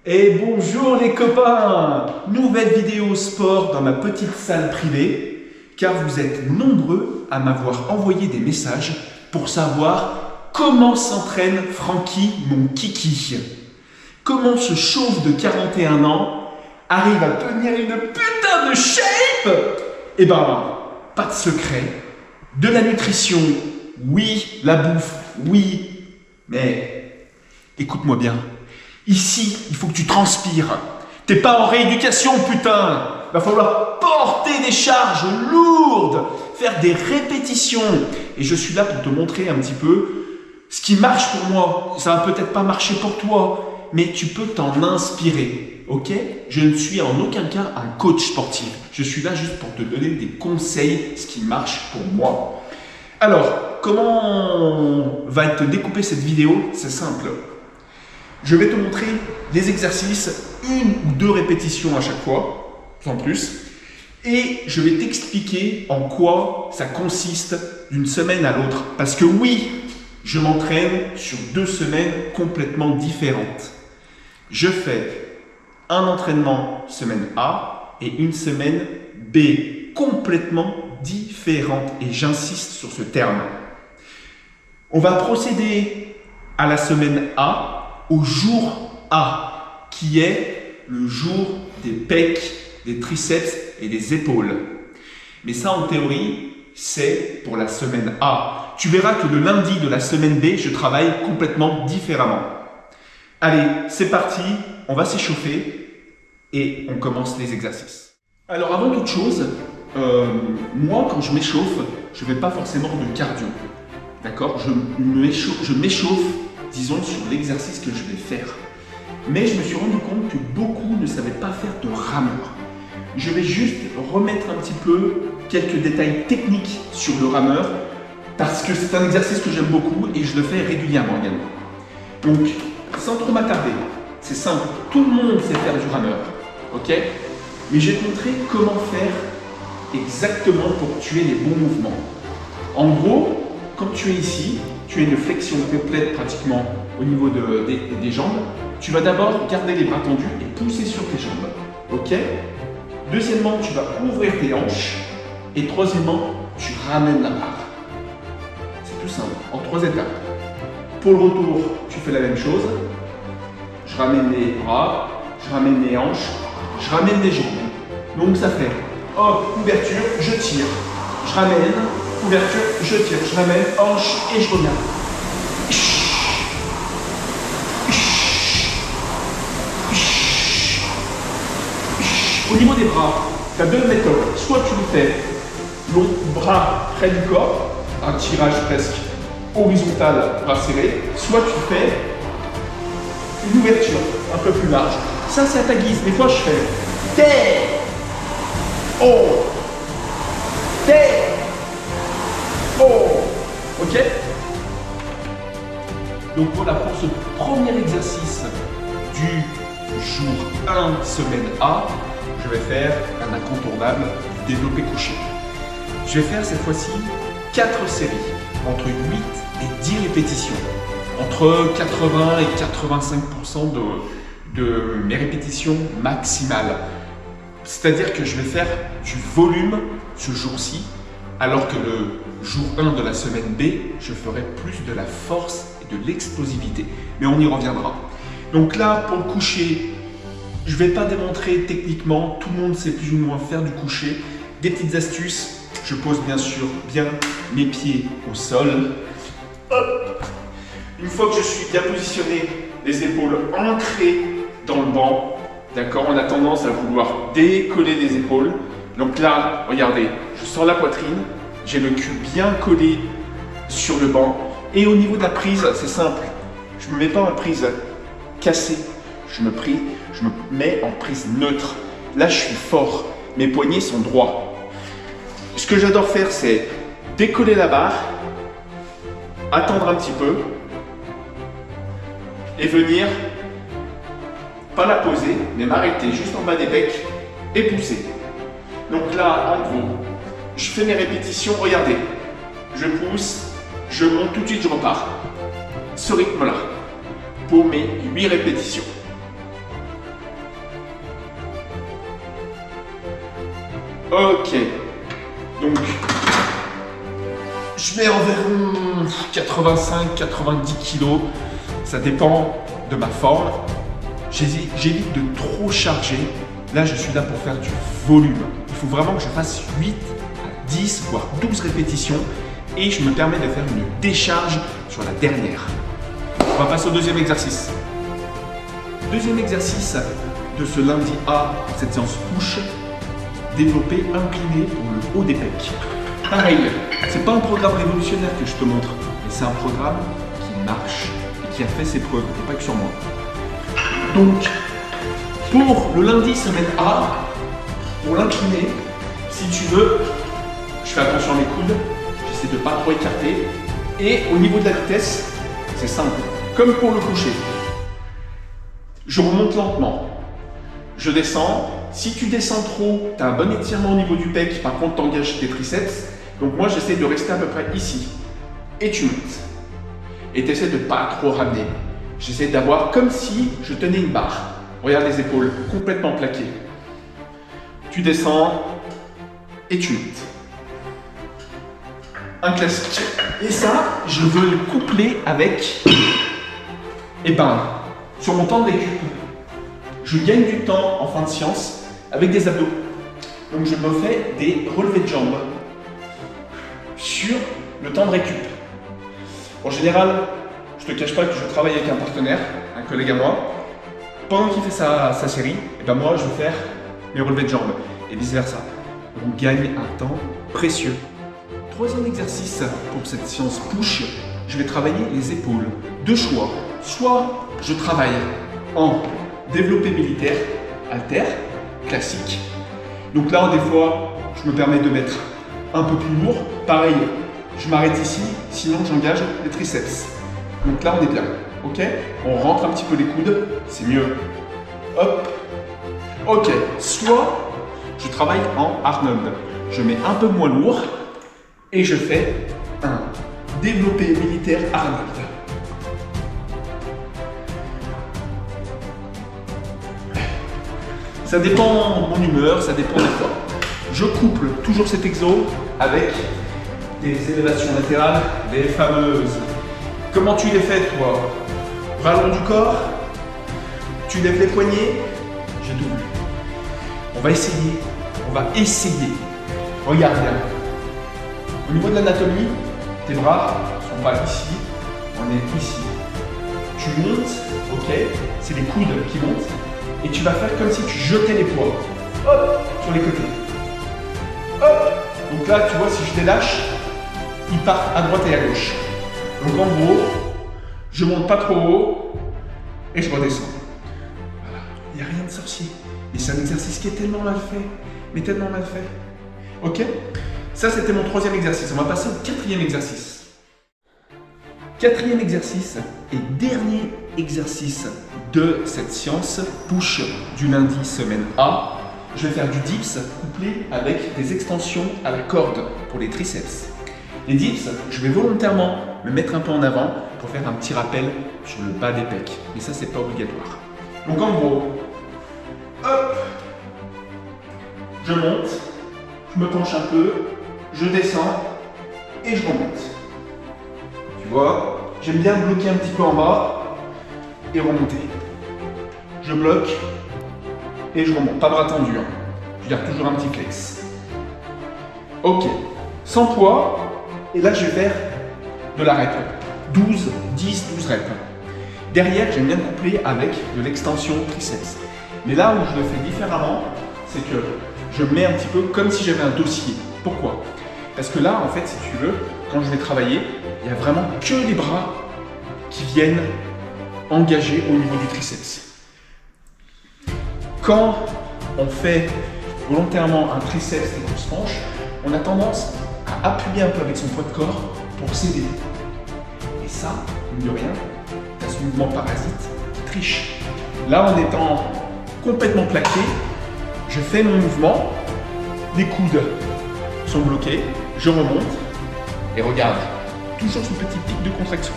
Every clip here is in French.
Et bonjour les copains! Nouvelle vidéo sport dans ma petite salle privée, car vous êtes nombreux à m'avoir envoyé des messages pour savoir comment s'entraîne Francky, mon kiki. Comment ce chauve de 41 ans arrive à tenir une putain de shape? Eh ben, pas de secret. De la nutrition, oui. La bouffe, oui. Mais écoute-moi bien. Ici, il faut que tu transpires. T'es pas en rééducation, putain. Va falloir porter des charges lourdes, faire des répétitions. Et je suis là pour te montrer un petit peu ce qui marche pour moi. Ça va peut-être pas marcher pour toi, mais tu peux t'en inspirer. Ok? Je ne suis en aucun cas un coach sportif. Je suis là juste pour te donner des conseils, ce qui marche pour moi. Alors, comment va être découpée cette vidéo? C'est simple. Je vais te montrer des exercices, 1 ou 2 répétitions à chaque fois, sans plus. Et je vais t'expliquer en quoi ça consiste d'une semaine à l'autre. Parce que oui, je m'entraîne sur 2 semaines complètement différentes. Je fais un entraînement semaine A et une semaine B, complètement différentes. Et j'insiste sur ce terme. On va procéder à la semaine A, au jour A, qui est le jour des pecs, des triceps et des épaules. Mais ça, en théorie, c'est pour la semaine A. Tu verras que le lundi de la semaine B, je travaille complètement différemment. Allez, c'est parti, on va s'échauffer et on commence les exercices. Alors, avant toute chose, moi, quand je m'échauffe, je ne fais pas forcément de cardio. D'accord? Je m'échauffe, disons, sur l'exercice que je vais faire. Mais je me suis rendu compte que beaucoup ne savaient pas faire de rameur. Je vais juste remettre un petit peu quelques détails techniques sur le rameur parce que c'est un exercice que j'aime beaucoup et je le fais régulièrement également. Donc, sans trop m'attarder, c'est simple, tout le monde sait faire du rameur, ok? Mais je vais te montrer comment faire exactement pour que tu aies les bons mouvements. En gros, quand tu es ici, tu as une flexion complète pratiquement au niveau des jambes. Tu vas d'abord garder les bras tendus et pousser sur tes jambes. Ok? Deuxièmement, tu vas ouvrir tes hanches. Et troisièmement, tu ramènes la barre. C'est tout simple, en 3 étapes. Pour le retour, tu fais la même chose. Je ramène les bras, je ramène les hanches, je ramène les jambes. Donc ça fait, hop, ouverture, je tire. Je ramène, ouverture, je tire, je ramène, hanche et je reviens. Au niveau des bras, tu as 2 méthodes. Soit tu le fais long, bras près du corps, un tirage presque horizontal, bras serré. Soit tu fais une ouverture un peu plus large. Ça, c'est à ta guise. Des fois, je fais T, O, T, O. Ok? Donc voilà pour ce premier exercice du jour 1, semaine A, je vais faire un incontournable du développé couché. Je vais faire cette fois-ci 4 séries, entre 8 et 10 répétitions, entre 80 et 85% de mes répétitions maximales. C'est-à-dire que je vais faire du volume ce jour-ci, alors que le jour 1 de la semaine B, je ferai plus de la force et de l'explosivité. Mais on y reviendra. Donc là, pour le coucher, je ne vais pas démontrer techniquement, tout le monde sait plus ou moins faire du coucher. Des petites astuces, je pose bien sûr bien mes pieds au sol. Hop. Une fois que je suis bien positionné, les épaules ancrées dans le banc, d'accord, on a tendance à vouloir décoller les épaules. Donc là, regardez, je sors la poitrine, j'ai le cul bien collé sur le banc. Et au niveau de la prise, c'est simple, je ne me mets pas en prise cassée, je me mets en prise neutre. Là, je suis fort, mes poignets sont droits. Ce que j'adore faire, c'est décoller la barre, attendre un petit peu et venir, pas la poser, mais m'arrêter juste en bas des pecs et pousser. Donc là, en gros, je fais mes répétitions, regardez, je pousse, je monte tout de suite, je repars. Ce rythme-là, pour mes 8 répétitions. Ok. Donc, je mets environ 85-90 kg. Ça dépend de ma forme. J'évite de trop charger. Là, je suis là pour faire du volume. Il faut vraiment que je fasse 8 à 10, voire 12 répétitions. Et je me permets de faire une décharge sur la dernière. On va passer au deuxième exercice. Deuxième exercice de ce lundi A, cette séance push. Développer incliné pour le haut des pecs. Pareil, c'est pas un programme révolutionnaire que je te montre, mais c'est un programme qui marche et qui a fait ses preuves, et pas que sur moi. Donc, pour le lundi semaine A, pour l'incliner, si tu veux, je fais attention à mes coudes, j'essaie de pas trop écarter. Et au niveau de la vitesse, c'est simple, comme pour le coucher. Je remonte lentement, je descends. Si tu descends trop, tu as un bon étirement au niveau du pec, par contre tu engages tes triceps. Donc moi j'essaie de rester à peu près ici. Et tu montes. Et tu essaies de ne pas trop ramener. J'essaie d'avoir comme si je tenais une barre. Regarde les épaules, complètement plaquées. Tu descends et tu montes. Un classique. Et ça, je veux le coupler avec, sur mon temps de récup. Je gagne du temps en fin de séance avec des abdos. Donc je me fais des relevés de jambes sur le temps de récup. En général, je ne te cache pas que je travaille avec un partenaire, un collègue à moi. Pendant qu'il fait sa série, et ben moi je vais faire mes relevés de jambes et vice versa. On gagne un temps précieux. Troisième exercice pour cette séance push, je vais travailler les épaules. Deux choix. Soit je travaille en développé militaire, haltère, classique. Donc là, des fois, je me permets de mettre un peu plus lourd. Pareil, je m'arrête ici, sinon j'engage les triceps. Donc là, on est bien. Ok? On rentre un petit peu les coudes, c'est mieux. Hop. Ok. Soit je travaille en Arnold. Je mets un peu moins lourd et je fais un développé militaire Arnold. Ça dépend de mon humeur, ça dépend des fois. Je couple toujours cet exo avec des élévations latérales, les fameuses. Comment tu les fais toi? Bras long du corps, tu lèves les poignets, je double. On va essayer, Regarde bien. Au niveau de l'anatomie, tes bras sont pas ici, on est ici. Tu montes, ok, c'est les coudes qui montent. Et tu vas faire comme si tu jetais les poids. Hop, sur les côtés. Hop. Donc là, tu vois, si je les lâche, ils partent à droite et à gauche. Donc en gros, je monte pas trop haut et je redescends. Voilà. Il n'y a rien de sorcier. Et c'est un exercice qui est tellement mal fait. Mais tellement mal fait. Ok? Ça, c'était mon troisième exercice. On va passer au quatrième exercice. Quatrième exercice et dernier exercice de cette séance push du lundi semaine A. Je vais faire du dips couplé avec des extensions à la corde pour les triceps. Les dips, je vais volontairement me mettre un peu en avant pour faire un petit rappel sur le bas des pecs. Mais ça, c'est pas obligatoire. Donc en gros, hop, je monte, je me penche un peu, je descends et je remonte. Tu vois, j'aime bien bloquer un petit peu en bas et remonter. Je bloque et je remonte. Pas bras tendus, hein. Je garde toujours un petit flex. Ok, sans poids. Et là, je vais faire de la rep. 12 reps. Derrière, j'aime bien coupler avec de l'extension triceps. Mais là où je le fais différemment, c'est que je mets un petit peu comme si j'avais un dossier. Pourquoi? Parce que là, en fait, si tu veux, quand je vais travailler, il n'y a vraiment que les bras qui viennent engager au niveau du triceps. Quand on fait volontairement un triceps et qu'on se penche, on a tendance à appuyer un peu avec son poids de corps pour s'aider. Et ça, mine de rien, tu as ce mouvement parasite qui triche. Là, en étant complètement plaqué, je fais mon mouvement, les coudes sont bloqués, je remonte et regarde, toujours ce petit pic de contraction.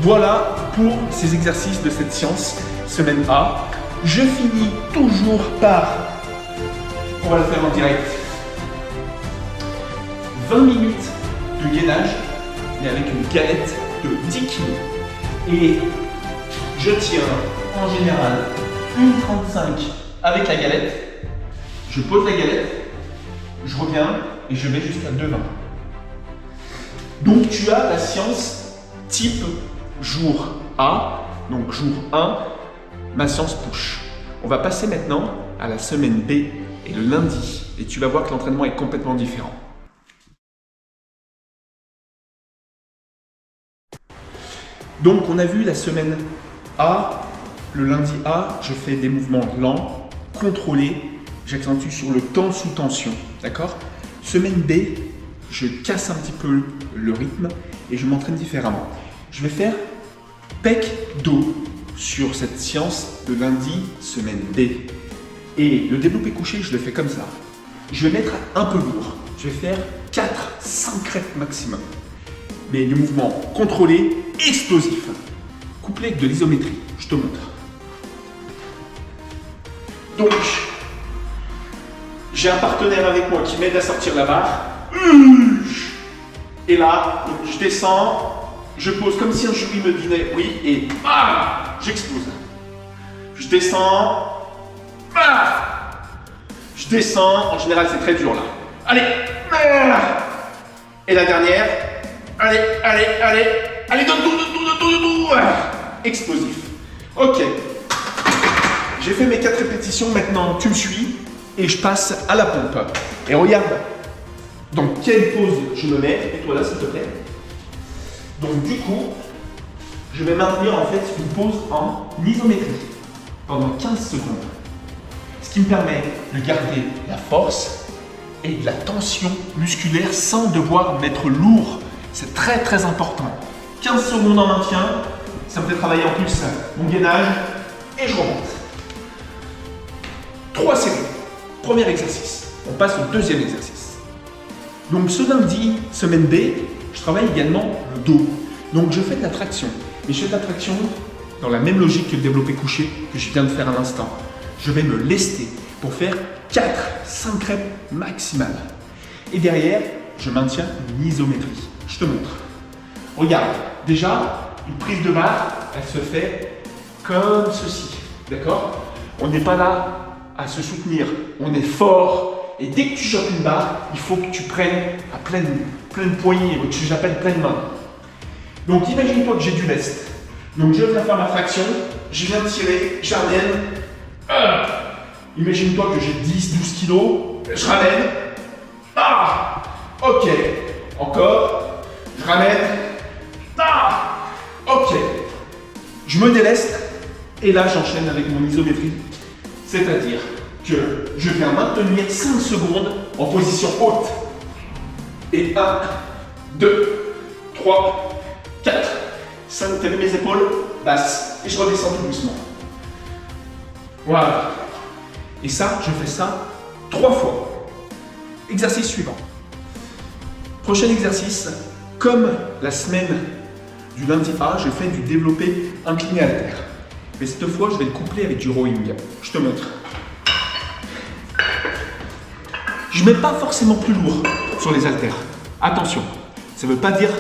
Voilà pour ces exercices de cette séance semaine A. Je finis toujours par, on va le faire en direct, 20 minutes de gainage, mais avec une galette de 10 kg. Et je tiens en général 1,35 avec la galette. Je pose la galette, je reviens et je vais jusqu'à 2,20. Donc tu as la séance type jour A, donc jour 1, ma séance push. On va passer maintenant à la semaine B et le lundi. Et tu vas voir que l'entraînement est complètement différent. Donc on a vu la semaine A, le lundi A, je fais des mouvements lents, contrôlés, j'accentue sur le temps sous tension, d'accord? Semaine B, je casse un petit peu le rythme et je m'entraîne différemment. Je vais faire pec dos sur cette séance de lundi, semaine B. Et le développé couché, je le fais comme ça. Je vais mettre un peu lourd. Je vais faire 4-5 reps maximum. Mais le mouvement contrôlé, explosif, couplé avec de l'isométrie. Je te montre. Donc, j'ai un partenaire avec moi qui m'aide à sortir la barre. Et là, je descends, je pose comme si un jury me disait oui et j'explose. Je descends, je descends, en général c'est très dur là. Allez, et la dernière, allez, donne tout, explosif. Ok, j'ai fait mes 4 répétitions, maintenant tu me suis et je passe à la pompe. Et regarde, dans quelle pose je me mets, et toi là s'il te plaît. Donc du coup, je vais maintenir en fait une pose en isométrie pendant 15 secondes. Ce qui me permet de garder la force et de la tension musculaire sans devoir mettre lourd. C'est très très important. 15 secondes en maintien, ça me fait travailler en plus mon gainage et je remonte. 3 séries. Premier exercice. On passe au deuxième exercice. Donc ce lundi, semaine B, je travaille également le dos. Donc je fais de la traction. Mais je fais de la traction dans la même logique que le développé couché que je viens de faire à l'instant. Je vais me lester pour faire 4-5 reps maximal. Et derrière, je maintiens une isométrie. Je te montre. Regarde, déjà, une prise de barre, elle se fait comme ceci. D'accord? On n'est pas là à se soutenir. On est fort. Et dès que tu chopes une barre, il faut que tu prennes à pleine poignée, que j'appelle pleine main. Donc imagine-toi que j'ai du lest. Donc je viens faire ma traction, je viens tirer, je ramène. Imagine-toi que j'ai 10-12 kilos, je ramène. Ok. Encore. Je ramène. Ok. Je me déleste et là j'enchaîne avec mon isométrie. C'est-à-dire que je viens maintenir 5 secondes en position haute. Et 1, 2, 3, 4, 5, t'as vu mes épaules basses. Et je redescends tout doucement. Voilà. Et ça, je fais ça 3 fois. Exercice suivant. Prochain exercice, comme la semaine du lundi A, je fais du développé incliné haltère. Mais cette fois, je vais le coupler avec du rowing. Je te montre. Je ne mets pas forcément plus lourd sur les haltères. Attention, ça ne veut pas dire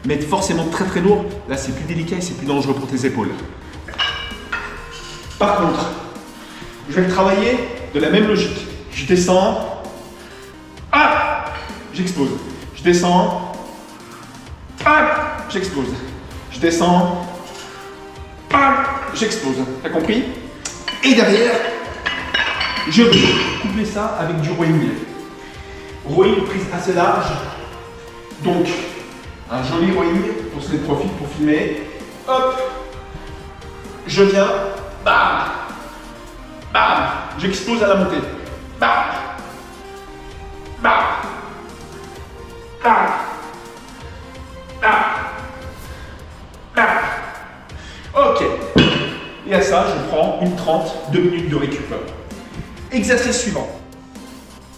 mettre forcément très très lourd. Là, c'est plus délicat et c'est plus dangereux pour tes épaules. Par contre, je vais le travailler de la même logique. Je descends. J'explose. Je descends. J'explose. Je descends. J'explose. T'as compris? Et derrière, je vais coupler ça avec du rowing. Rowing prise assez large. Donc, un joli rowing pour se les profite pour filmer. Hop. Je viens. Bam. Bam. J'explose à la montée. Bam. Bam. Bam. Bam. Bam. Ok. Et à ça, je prends une 2 minutes de récup. Exercice suivant.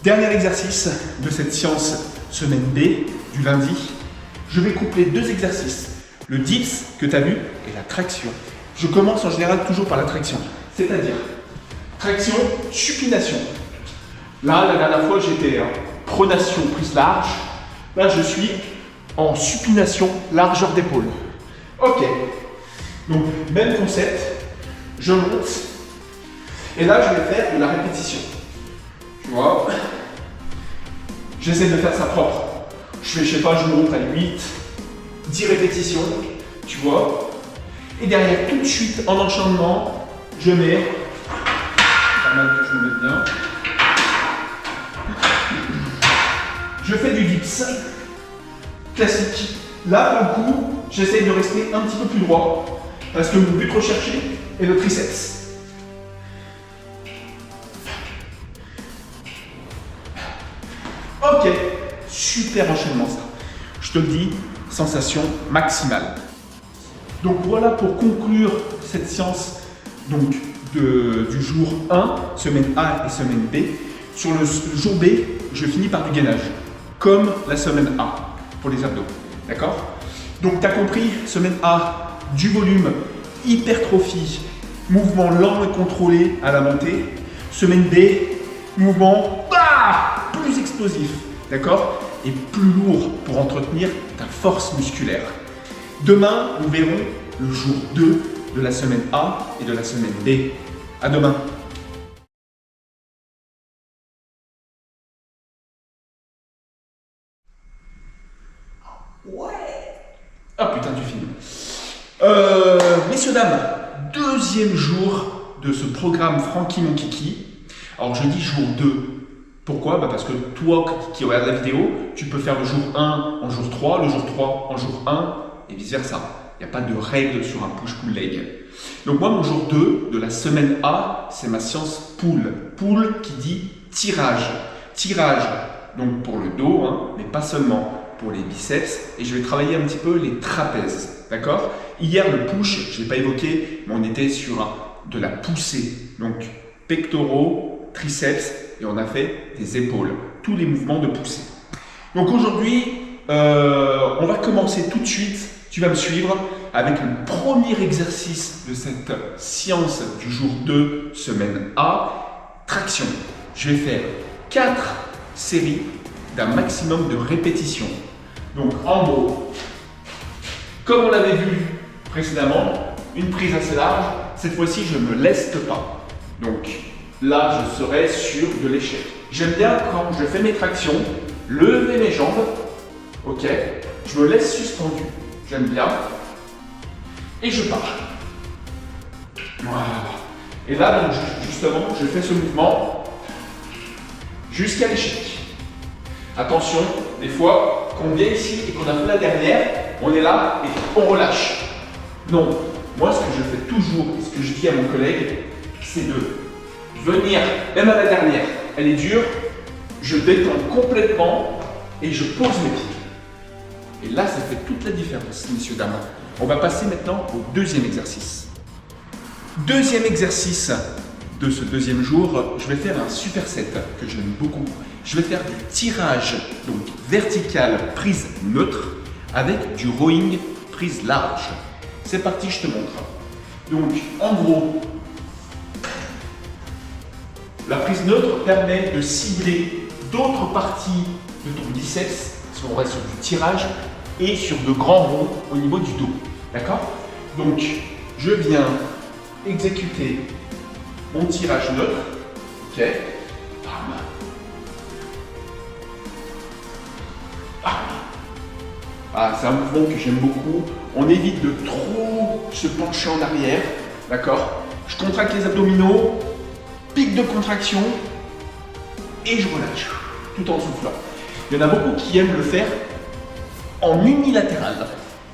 Dernier exercice de cette séance semaine B du lundi. Je vais coupler 2 exercices. Le dips que tu as vu et la traction. Je commence en général toujours par la traction. C'est-à-dire, Traction, supination. Là, la dernière fois, j'étais en pronation, prise large. Là, je suis en supination, largeur d'épaule. Ok. Donc, même concept. Je monte. Et là, je vais faire de la répétition. Tu vois? J'essaie de faire ça propre. Je sais pas, je monte à 8, 10 répétitions. Tu vois? Et derrière, tout de suite, en enchaînement, je mets. Pas mal que je me mette bien. Je fais du dips classique. Là, pour le coup, j'essaie de rester un petit peu plus droit parce que mon but recherché est le triceps. Ok, super enchaînement ça. Je te le dis, sensation maximale. Donc voilà pour conclure cette séance donc, du jour 1, semaine A et semaine B. Sur le jour B, je finis par du gainage, comme la semaine A pour les abdos. D'accord? Donc tu as compris, semaine A, du volume, hypertrophie, mouvement lent et contrôlé à la montée. Semaine B, mouvement plus explosif, d'accord? Et plus lourd pour entretenir ta force musculaire. Demain, nous verrons le jour 2 de la semaine A et de la semaine B. À demain. Ouais. Ah putain, tu filmes. Messieurs, dames, deuxième jour de ce programme Francky Mon Kiki. Alors je dis jour 2. Pourquoi? Parce que toi qui regardes la vidéo, tu peux faire le jour 1 en jour 3, le jour 3 en jour 1 et vice versa. Il n'y a pas de règle sur un push-pull-leg. Donc moi, mon jour 2 de la semaine A, c'est ma séance pull. Pull qui dit tirage. Tirage, donc pour le dos, hein, mais pas seulement, pour les biceps. Et je vais travailler un petit peu les trapèzes. D'accord? Hier, le push, je ne l'ai pas évoqué, mais on était sur de la poussée. Donc pectoraux, triceps, et on a fait des épaules. Tous les mouvements de poussée. Donc aujourd'hui, on va commencer tout de suite. Tu vas me suivre avec le premier exercice de cette séance du jour 2, semaine A, traction. Je vais faire 4 séries d'un maximum de répétitions. Donc en gros, comme on l'avait vu précédemment, une prise assez large, cette fois-ci je ne me leste pas. Donc là je serai sur de l'échec. J'aime bien quand je fais mes tractions, lever mes jambes, ok, je me laisse suspendu. J'aime bien. Et je pars. Voilà. Et là, donc, justement, je fais ce mouvement jusqu'à l'échec. Attention, des fois, quand on vient ici et qu'on a fait la dernière, on est là et on relâche. Non. Moi, ce que je fais toujours, et ce que je dis à mon collègue, c'est de venir, même à la dernière, elle est dure, je détends complètement et je pose mes pieds. Et là, ça fait toute la différence, messieurs, dames. On va passer maintenant au deuxième exercice. Deuxième exercice de ce deuxième jour, je vais faire un superset que j'aime beaucoup. Je vais faire du tirage, donc vertical, prise neutre, avec du rowing, prise large. C'est parti, je te montre. Donc, en gros, la prise neutre permet de cibler d'autres parties de ton biceps, si on reste sur du tirage, et sur de grands ronds au niveau du dos. D'accord? Donc, je viens exécuter mon tirage neutre. Ok? Bam. Bam. Ah, c'est un mouvement que j'aime beaucoup. On évite de trop se pencher en arrière. D'accord? Je contracte les abdominaux, pic de contraction, et je relâche, tout en soufflant. Il y en a beaucoup qui aiment le faire en unilatéral.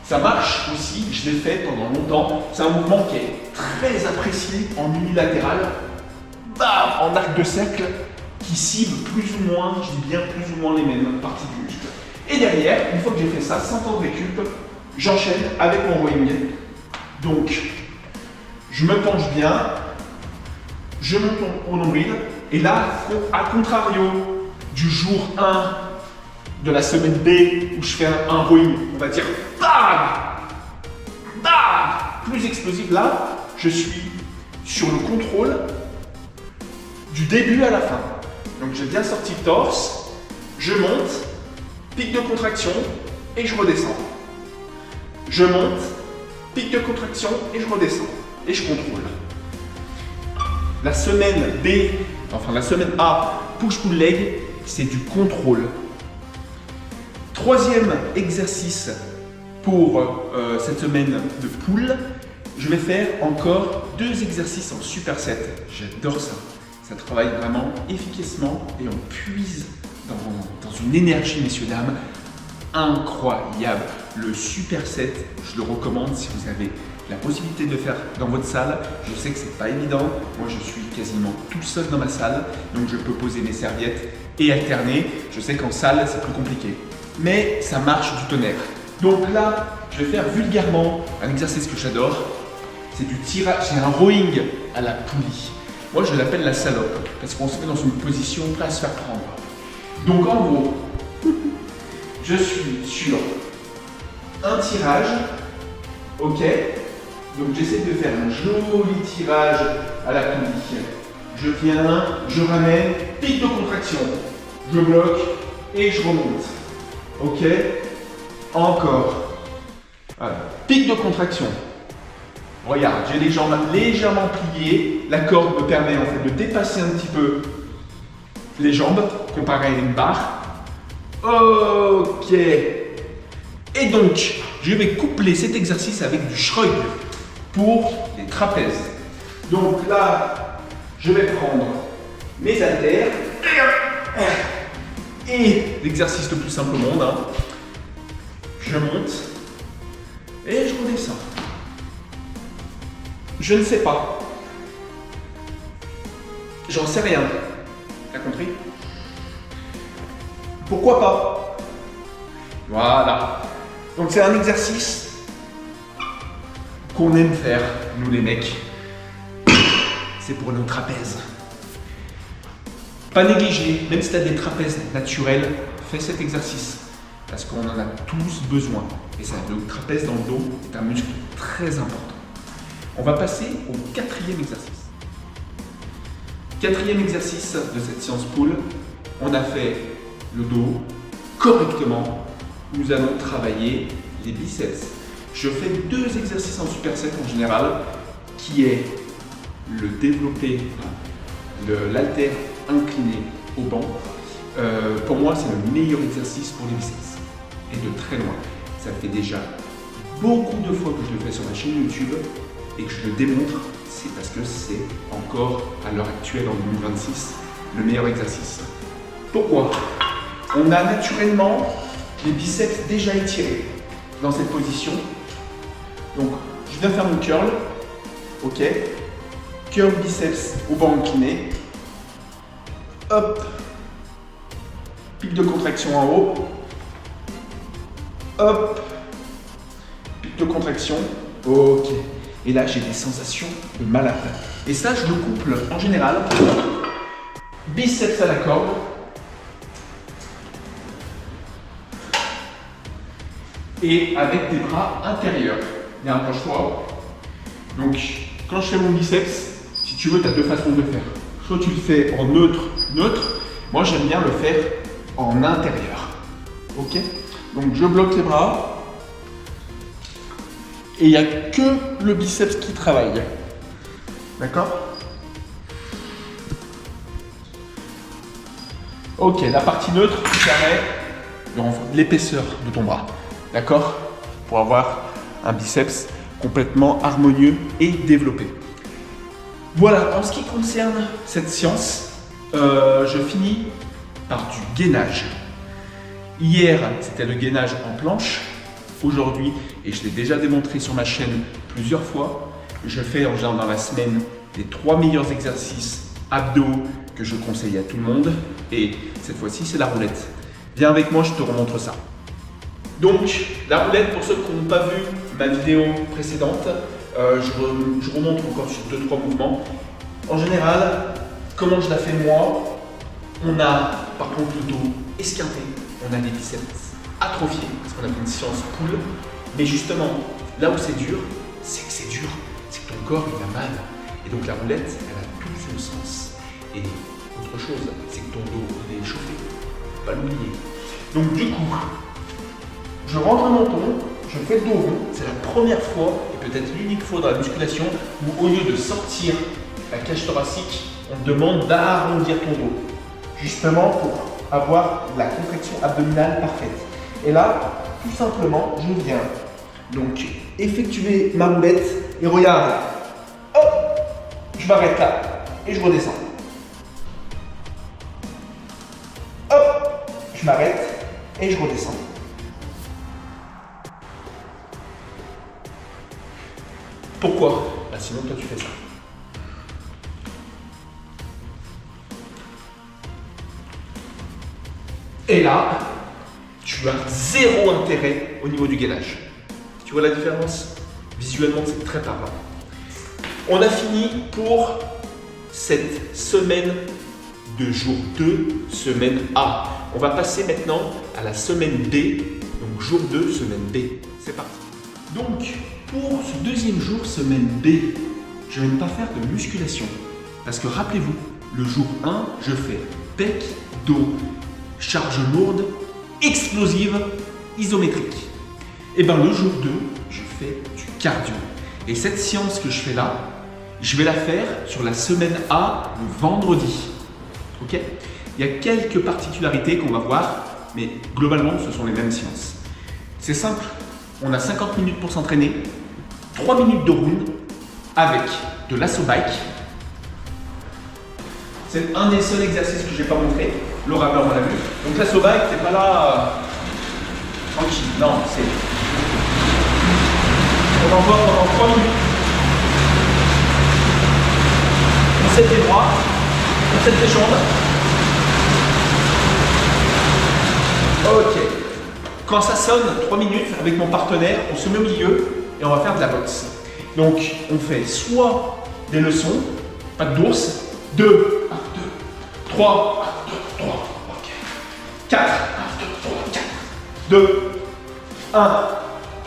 Ça marche aussi, je l'ai fait pendant longtemps. C'est un mouvement qui est très apprécié en unilatéral, bam, en arc de cercle, qui cible plus ou moins, je dis bien plus ou moins les mêmes parties du muscle. Et derrière, une fois que j'ai fait ça, sans temps de récup, j'enchaîne avec mon rowing. Donc, je me penche bien, je monte au nombril, et là, à contrario du jour 1 de la semaine B où je fais un rowing, on va dire bam, bam, plus explosif. Là, je suis sur le contrôle du début à la fin. Donc j'ai bien sorti le torse, je monte, pic de contraction et je redescends. Je monte, pic de contraction et je redescends. Et je contrôle. La semaine B, enfin la semaine A, push-pull leg, c'est du contrôle. Troisième exercice pour cette semaine de pull, je vais faire encore 2 exercices en superset. J'adore ça. Ça travaille vraiment efficacement et on puise dans une énergie, messieurs, dames, incroyable. Le superset, je le recommande si vous avez la possibilité de le faire dans votre salle. Je sais que c'est pas évident. Moi, je suis quasiment tout seul dans ma salle, donc je peux poser mes serviettes et alterner. Je sais qu'en salle, c'est plus compliqué. Mais ça marche du tonnerre. Donc là, je vais faire vulgairement un exercice que j'adore. C'est du tirage, c'est un rowing à la poulie. Moi, je l'appelle la salope, parce qu'on se met dans une position pas à se faire prendre. Donc en gros, je suis sur un tirage, ok. Donc j'essaie de faire un joli tirage à la poulie. Je viens, je ramène, pic de contraction, je bloque et je remonte. Ok. Encore. Voilà. Pic de contraction. Regarde, j'ai les jambes légèrement pliées. La corde me permet en fait de dépasser un petit peu les jambes comparé à une barre. Ok. Et donc, je vais coupler cet exercice avec du shrug pour les trapèzes. Donc là, je vais prendre mes haltères et l'exercice le plus simple au monde. Je monte et je redescends. Je ne sais pas. J'en sais rien. T'as compris? Pourquoi pas? Voilà. Donc c'est un exercice qu'on aime faire, nous les mecs. C'est pour nos trapèzes. Pas négliger, même si tu as des trapèzes naturels, fais cet exercice. Parce qu'on en a tous besoin. Et ça, le trapèze dans le dos est un muscle très important. On va passer au 4e exercice. 4e exercice de cette séance pull. On a fait le dos correctement. Nous allons travailler les biceps. Je fais 2 exercices en superset en général, qui est le développé, l'haltère incliné au banc. Pour moi, c'est le meilleur exercice pour les biceps. Et de très loin. Ça fait déjà beaucoup de fois que je le fais sur ma chaîne YouTube et que je le démontre. C'est parce que c'est encore, à l'heure actuelle, en 2026, le meilleur exercice. Pourquoi? On a naturellement les biceps déjà étirés dans cette position. Donc, je viens faire mon curl. Ok. Curl biceps au banc incliné. Hop. Pic de contraction en haut. Hop. Pic de contraction. Ok. Et là, j'ai des sensations de malade. Et ça, je le couple en général. Biceps à la corde. Et avec des bras intérieurs. Et approche-toi. Donc, quand je fais mon biceps, si tu veux, tu as 2 façons de le faire. Soit tu le fais en neutre. Moi, j'aime bien le faire en intérieur. Ok? Donc, je bloque les bras. Et il n'y a que le biceps qui travaille. D'accord? Ok, la partie neutre qui permet l'épaisseur de ton bras. D'accord? Pour avoir un biceps complètement harmonieux et développé. Voilà, en ce qui concerne cette séance, je finis par du gainage. Hier, c'était le gainage en planche. Aujourd'hui, et je l'ai déjà démontré sur ma chaîne plusieurs fois, je fais en général dans la semaine les 3 meilleurs exercices abdos que je conseille à tout le monde. Et cette fois-ci, c'est la roulette. Viens avec moi, je te remontre ça. Donc, la roulette, pour ceux qui n'ont pas vu ma vidéo précédente, je remonte encore sur 2-3 mouvements. En général, comment je la fais moi? On a par contre le dos esquinté, on a des biceps atrophiés, parce qu'on a fait une séance pull. Mais justement, là où c'est dur, c'est que ton corps il a mal. Et donc la roulette, elle a tout son sens. Et autre chose, c'est que ton dos il est chauffé. Pas l'oublier. Donc du coup, je rentre un menton, je fais le dos rond. C'est la première fois, et peut-être l'unique fois dans la musculation, où au lieu de sortir la cage thoracique, on te demande d'arrondir ton dos. Justement pour avoir la contraction abdominale parfaite. Et là, tout simplement, je viens donc effectuer ma roulette et regarde, hop, je m'arrête là et je redescends. Hop, je m'arrête et je redescends. Pourquoi? Bah sinon toi tu fais ça. Et là, tu as zéro intérêt au niveau du gainage. Tu vois la différence? Visuellement, c'est très parlant. On a fini pour cette semaine de jour 2, semaine A. On va passer maintenant à la semaine B, donc jour 2, semaine B. C'est parti. Donc, pour ce deuxième jour, semaine B, je ne vais pas faire de musculation. Parce que rappelez-vous, le jour 1, je fais pec, dos, charge lourde, explosive, isométrique. Et bien le jour 2, je fais du cardio. Et cette séance que je fais là, je vais la faire sur la semaine A le vendredi. Ok? Il y a quelques particularités qu'on va voir, mais globalement ce sont les mêmes séances. C'est simple, on a 50 minutes pour s'entraîner, 3 minutes de round avec de l'assaut bike. C'est un des seuls exercices que je n'ai pas montré. Laura Beur l'a vu. Donc l'assaut bike, t'es pas là tranquille. Non, c'est. On envoie pendant 3 minutes. On serre les bras, on serre les jambes. Ok. Quand ça sonne, 3 minutes, avec mon partenaire, on se met au milieu et on va faire de la boxe. Donc on fait soit des leçons, pas de d'ours, 2, 1, 2, 3, 1, 2, 3, ok. 4, 1, 2, 3, 4, 2, 1,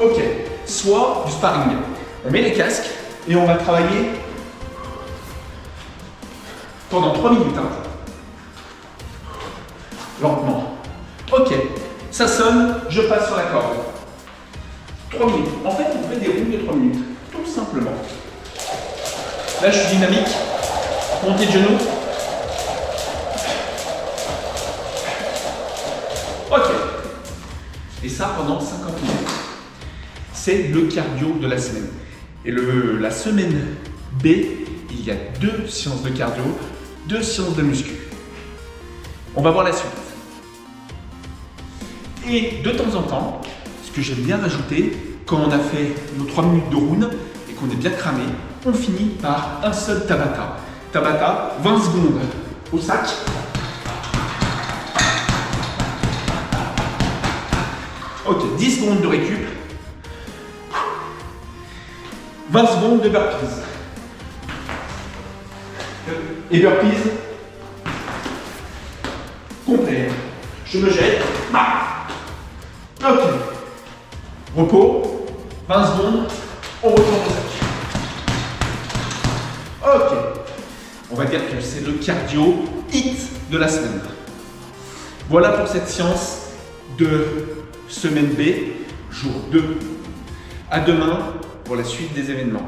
ok. Soit du sparring. On met les casques et on va travailler pendant 3 minutes. Hein. Lentement. Ok. Ça sonne, je passe sur la corde. 3 minutes. En fait, on fait des rounds de 3 minutes. Tout simplement. Là, je suis dynamique. Montée de genoux. Ok. Et ça pendant 50 minutes. C'est le cardio de la semaine. Et la semaine B, il y a 2 séances de cardio, 2 séances de muscu. On va voir la suite. Et de temps en temps, ce que j'aime bien rajouter, quand on a fait nos 3 minutes de round et qu'on est bien cramé, on finit par un seul Tabata. Tabata, 20 secondes au sac. Ok, 10 secondes de récup. 20 secondes de burpees. Et burpees complet. Je me jette. Ok. Repos. 20 secondes. On retourne au sac. Ok. On va dire que c'est le cardio hit de la semaine. Voilà pour cette séance de semaine B, jour 2. À demain pour la suite des événements.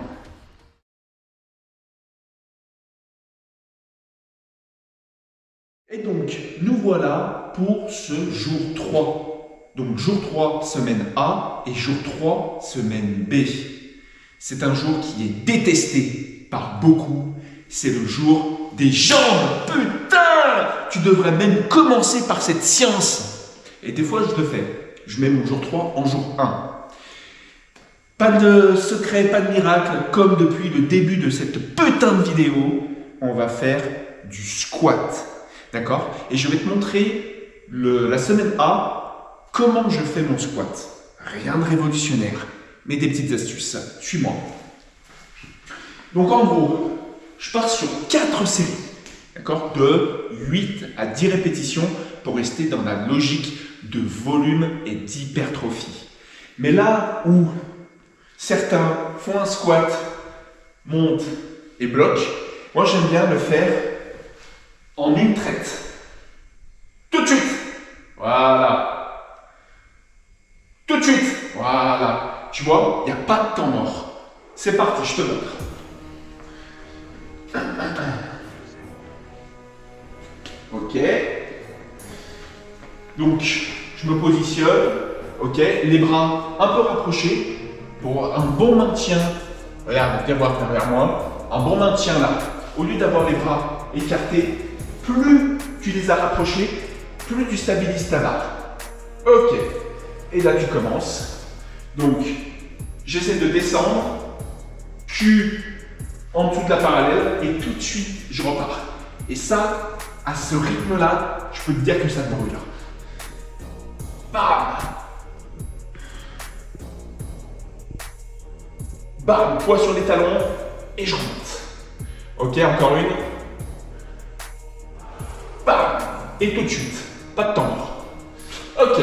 Et donc, nous voilà pour ce jour 3. Donc, jour 3, semaine A et jour 3, semaine B. C'est un jour qui est détesté par beaucoup. C'est le jour des jambes. Putain! Tu devrais même commencer par cette séance. Et des fois, je le fais. Je mets mon jour 3 en jour 1. Pas de secret, pas de miracle. Comme depuis le début de cette putain de vidéo, on va faire du squat. D'accord? Et je vais te montrer la semaine A, comment je fais mon squat. Rien de révolutionnaire, mais des petites astuces. Suis-moi. Donc en gros, je pars sur 4 séries. D'accord? De 8 à 10 répétitions pour rester dans la logique de volume et d'hypertrophie. Mais là où certains font un squat, montent et bloquent, moi j'aime bien le faire en une traite. Tout de suite. Voilà. Tout de suite. Voilà. Tu vois, il n'y a pas de temps mort. C'est parti, je te montre. Ok. Donc, je me positionne. Ok. Les bras un peu rapprochés pour un bon maintien. Regarde, viens voir derrière moi. Un bon maintien là. Au lieu d'avoir les bras écartés, plus tu les as rapprochés, plus tu stabilises ta barre. Ok. Et là, tu commences. Donc, j'essaie de descendre. Cul en dessous de la parallèle et tout de suite, je repars. Et ça, à ce rythme-là, je peux te dire que ça te brûle. Bam! Bam! Poids sur les talons et je remonte. Ok, encore une. Bam! Et tout de suite. Pas de temps mort. Ok.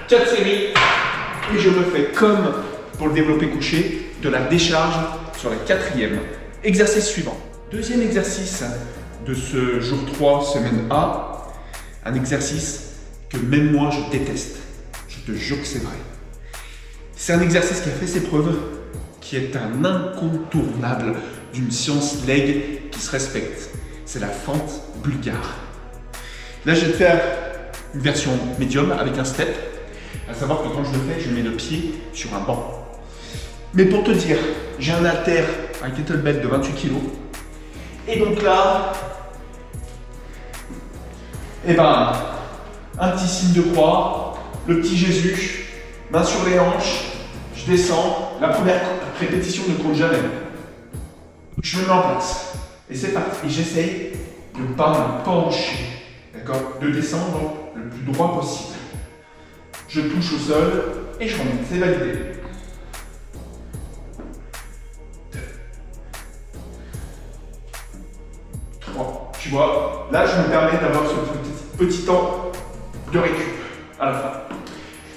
4 séries. Et je me fais comme pour le développé couché de la décharge sur la 4e. Exercice suivant. Deuxième exercice de ce jour 3, semaine A. Un exercice que même moi je déteste. Je te jure que c'est vrai. C'est un exercice qui a fait ses preuves, qui est un incontournable d'une science leg qui se respecte. C'est la fente bulgare. Là, je vais te faire une version médium avec un step. À savoir que quand je le fais, je mets le pied sur un banc. Mais pour te dire, j'ai un haltère, un kettlebell de 28 kg. Et donc là, un petit signe de croix, le petit Jésus, main sur les hanches, je descends. La première répétition ne compte jamais. Je me mets en place. Et c'est parti. Et j'essaye de ne pas me pencher. D'accord? De descendre le plus droit possible. Je touche au sol et je remonte. C'est validé. 2. 3. Tu vois, là je me permets d'avoir ce petit temps de récup à la fin.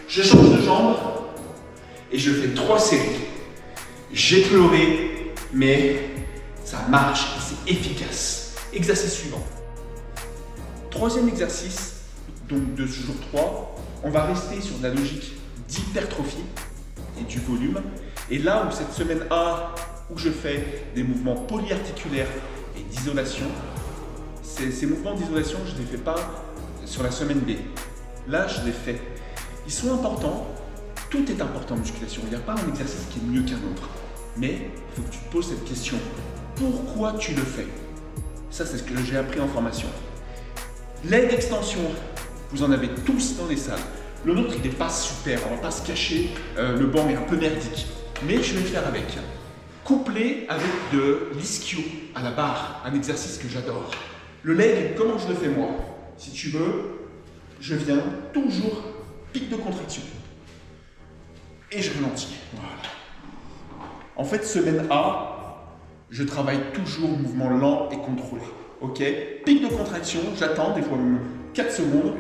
Je change de jambe et je fais 3 séries. J'ai pleuré, mais ça marche et c'est efficace. Exercice suivant. Troisième exercice donc de ce jour 3, on va rester sur la logique d'hypertrophie et du volume. Et là où cette semaine A, où je fais des mouvements polyarticulaires et d'isolation, ces mouvements d'isolation, je ne les fais pas sur la semaine B. Là, je les fais. Ils sont importants. Tout est important en musculation. Il n'y a pas un exercice qui est mieux qu'un autre. Mais il faut que tu te poses cette question. Pourquoi tu le fais? Ça, c'est ce que j'ai appris en formation. L'aide d'extension, vous en avez tous dans les salles. Le nôtre, il n'est pas super, on ne va pas se cacher, le banc est un peu merdique. Mais je vais le faire avec. Couplé avec de l'ischio à la barre, un exercice que j'adore. Le leg, comment je le fais moi? Si tu veux, je viens toujours pic de contraction. Et je ralentis. Voilà. En fait, semaine A, je travaille toujours mouvement lent et contrôlé. Ok? Pic de contraction, j'attends des fois même 4 secondes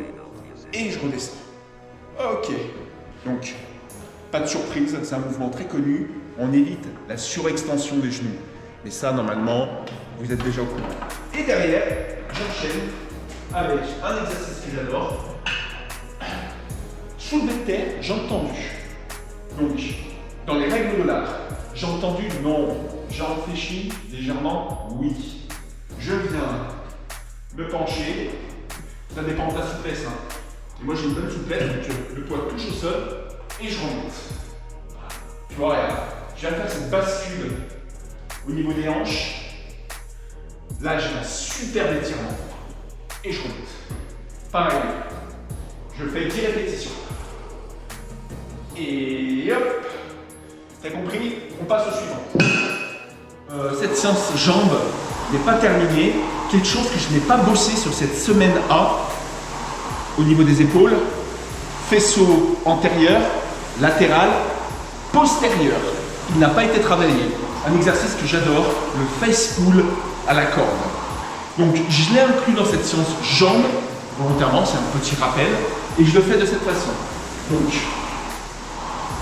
et je redescends. Ok. Donc, pas de surprise, c'est un mouvement très connu. On évite la surextension des genoux. Mais ça, normalement, vous êtes déjà au courant. Et derrière, j'enchaîne avec un exercice que j'adore. Soulevé de terre, jambes tendues. Donc, dans les règles de l'art, jambes tendues, non. Jambes fléchies, légèrement, oui. Je viens me pencher. Ça dépend de ta souplesse. Hein. Et moi, j'ai une bonne souplesse, donc le poids touche au sol et je remonte. Tu vois, regarde. Je viens faire cette bascule au niveau des hanches. Là, j'ai un super étirement. Et je remonte. Pareil. Je fais 10 répétitions. Et hop. T'as compris? On passe au suivant. Cette séance jambes n'est pas terminée. Quelque chose que je n'ai pas bossé sur cette semaine A, au niveau des épaules, faisceau antérieur, latéral, postérieur. Il n'a pas été travaillé. Un exercice que j'adore, le face pull à la corde. Donc je l'ai inclus dans cette séance jambes, volontairement, c'est un petit rappel, et je le fais de cette façon. Donc,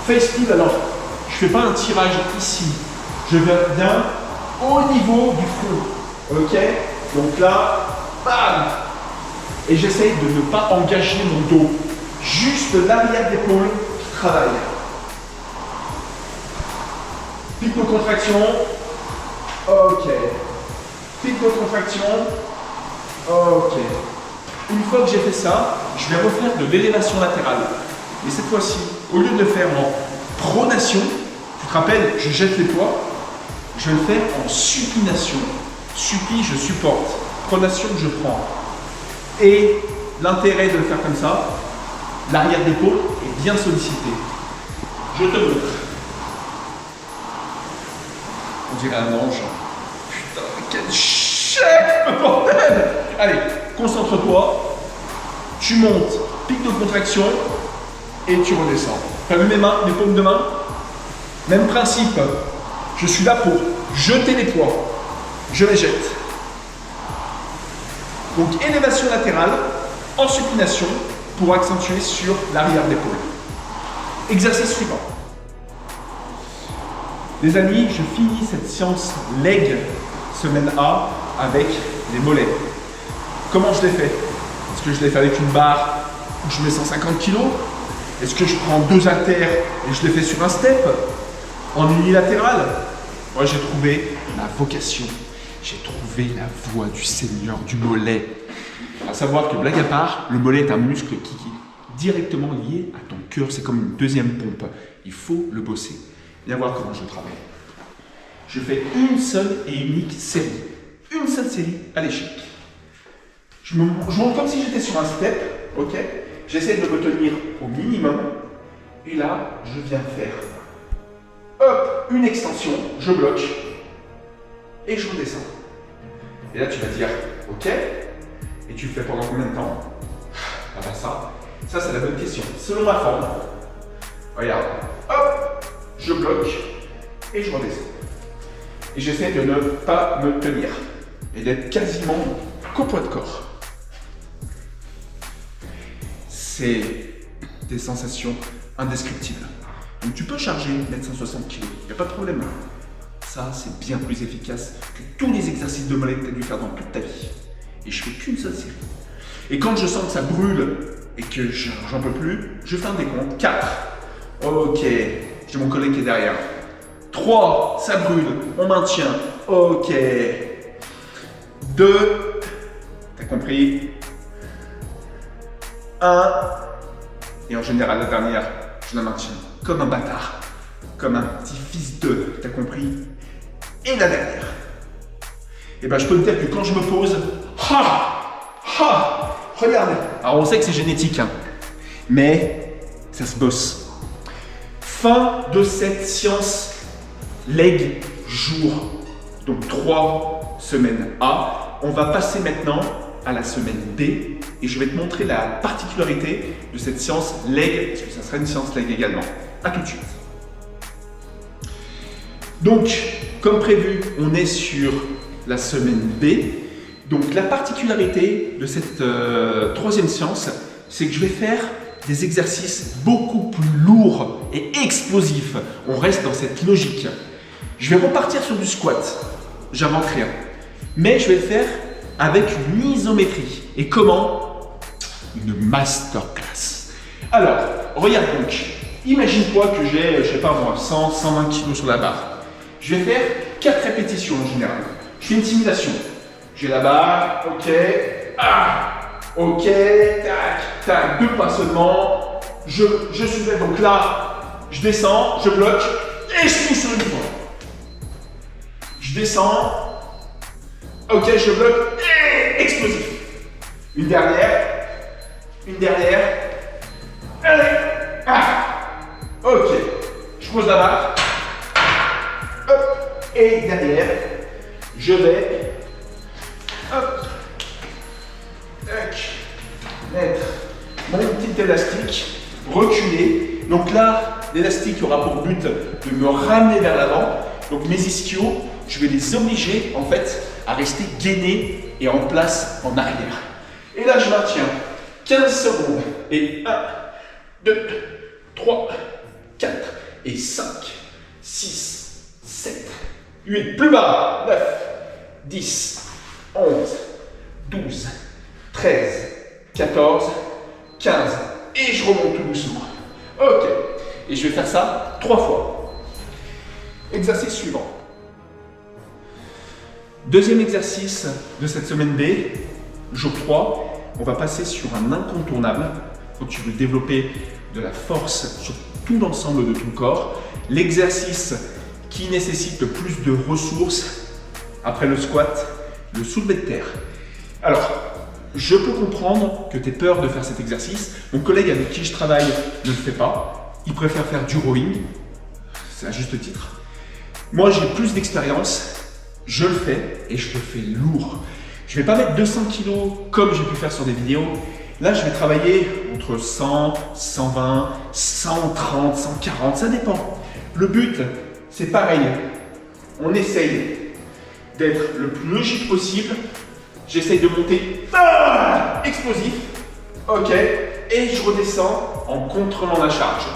face pull, alors, je ne fais pas un tirage ici, je viens au niveau du front, ok? Donc là, bam. Et j'essaye de ne pas engager mon dos. Juste l'arrière d'épaule qui travaille. Pique nos contractions. Ok. Pique nos contractions. Ok. Une fois que j'ai fait ça, je vais refaire de l'élévation latérale. Mais cette fois-ci, au lieu de le faire en pronation, tu te rappelles, je jette les poids, je vais le faire en supination. Supi, je supporte. Pronation, je prends. Et l'intérêt de le faire comme ça, l'arrière d'épaule est bien sollicité. Je te montre. On dirait un ange. Putain, quel chef, bordel! Allez, concentre-toi. Tu montes, pic de contraction et tu redescends. T'as vu mes mains, mes paumes de main? Même principe. Je suis là pour jeter les poids. Je les jette. Donc élévation latérale en supination pour accentuer sur l'arrière d'épaule. Exercice suivant. Les amis, je finis cette séance leg semaine A avec les mollets. Comment je l'ai fait? Est-ce que je l'ai fait avec une barre où je mets 150 kg? Est-ce que je prends 2 haltères et je les fais sur un step? En unilatéral? Moi j'ai trouvé ma vocation. J'ai trouvé la voie du Seigneur du mollet. À savoir que, blague à part, le mollet est un muscle qui est directement lié à ton cœur. C'est comme une deuxième pompe. Il faut le bosser. Viens voir comment je travaille. Je fais une seule et unique série. Une seule série à l'échec. Je monte comme si j'étais sur un step. Ok. J'essaie de me tenir au minimum. Et là, je viens faire hop, une extension. Je bloque. Et je redescends. Et là, tu vas dire, ok. Et tu le fais pendant combien de temps? Ah ben ça c'est la bonne question. Selon ma forme, regarde, hop, je bloque et je redescends. Et j'essaie de ne pas me tenir et d'être quasiment qu'au poids de corps. C'est des sensations indescriptibles. Donc tu peux charger, mettre 160 kg, il n'y a pas de problème. Ça, c'est bien plus efficace que tous les exercices de mollet que tu as dû faire dans toute ta vie. Et je fais qu'une seule série. Et quand je sens que ça brûle et que j'en peux plus, je fais un décompte. 4. Ok. J'ai mon collègue qui est derrière. 3. Ça brûle. On maintient. Ok. 2. T'as compris? 1. Et en général, la dernière, je la maintiens. Comme un bâtard. Comme un petit fils de. T'as compris? Et la dernière. Et ben je peux te dire que quand je me pose, regarde. Alors on sait que c'est génétique, hein, mais ça se bosse. Fin de cette séance leg jour. Donc 3 semaines A. On va passer maintenant à la semaine B et je vais te montrer la particularité de cette séance leg, parce que ça sera une séance leg également. A tout de suite. Donc, comme prévu, on est sur la semaine B. Donc la particularité de cette troisième séance, c'est que je vais faire des exercices beaucoup plus lourds et explosifs. On reste dans cette logique. Je vais repartir sur du squat. J'invente rien. Mais je vais le faire avec une isométrie. Et comment? Une masterclass. Alors, regarde donc. Imagine-toi que j'ai, je sais pas moi, 100, 120 kg sur la barre. Je vais faire 4 répétitions en général. Je fais une simulation. J'ai la barre, ok, ok, tac, tac, 2 pas seulement. Je soulève, donc là, je descends, je bloque et je suis sur une fois. Je descends, ok, je bloque et explosif. Une dernière, allez, ok, je pose la barre, hop, et derrière, je vais, hop, tac, mettre mon petit élastique, reculer. Donc là, l'élastique aura pour but de me ramener vers l'avant. Donc mes ischios, je vais les obliger en fait à rester gainés et en place en arrière. Et là, je maintiens 15 secondes. Et 1, 2, 3, 4 et 5, 6, 7, 8, plus bas, 9, 10, 11, 12, 13, 14, 15. Et je remonte tout doucement. Ok. Et je vais faire ça 3 fois. Exercice suivant. Deuxième exercice de cette semaine B, jour 3. On va passer sur un incontournable quand tu veux développer de la force sur tout l'ensemble de ton corps. L'exercice qui nécessite le plus de ressources après le squat, le soulevé de terre. Alors, je peux comprendre que tu aies peur de faire cet exercice. Mon collègue avec qui je travaille ne le fait pas. Il préfère faire du rowing. C'est à juste titre. Moi, j'ai plus d'expérience. Je le fais et je le fais lourd. Je ne vais pas mettre 200 kg comme j'ai pu faire sur des vidéos. Là, je vais travailler entre 100, 120, 130, 140. Ça dépend. Le but, c'est pareil. On essaye d'être le plus logique possible. J'essaye de monter explosif. Ok. Et je redescends en contrôlant la charge.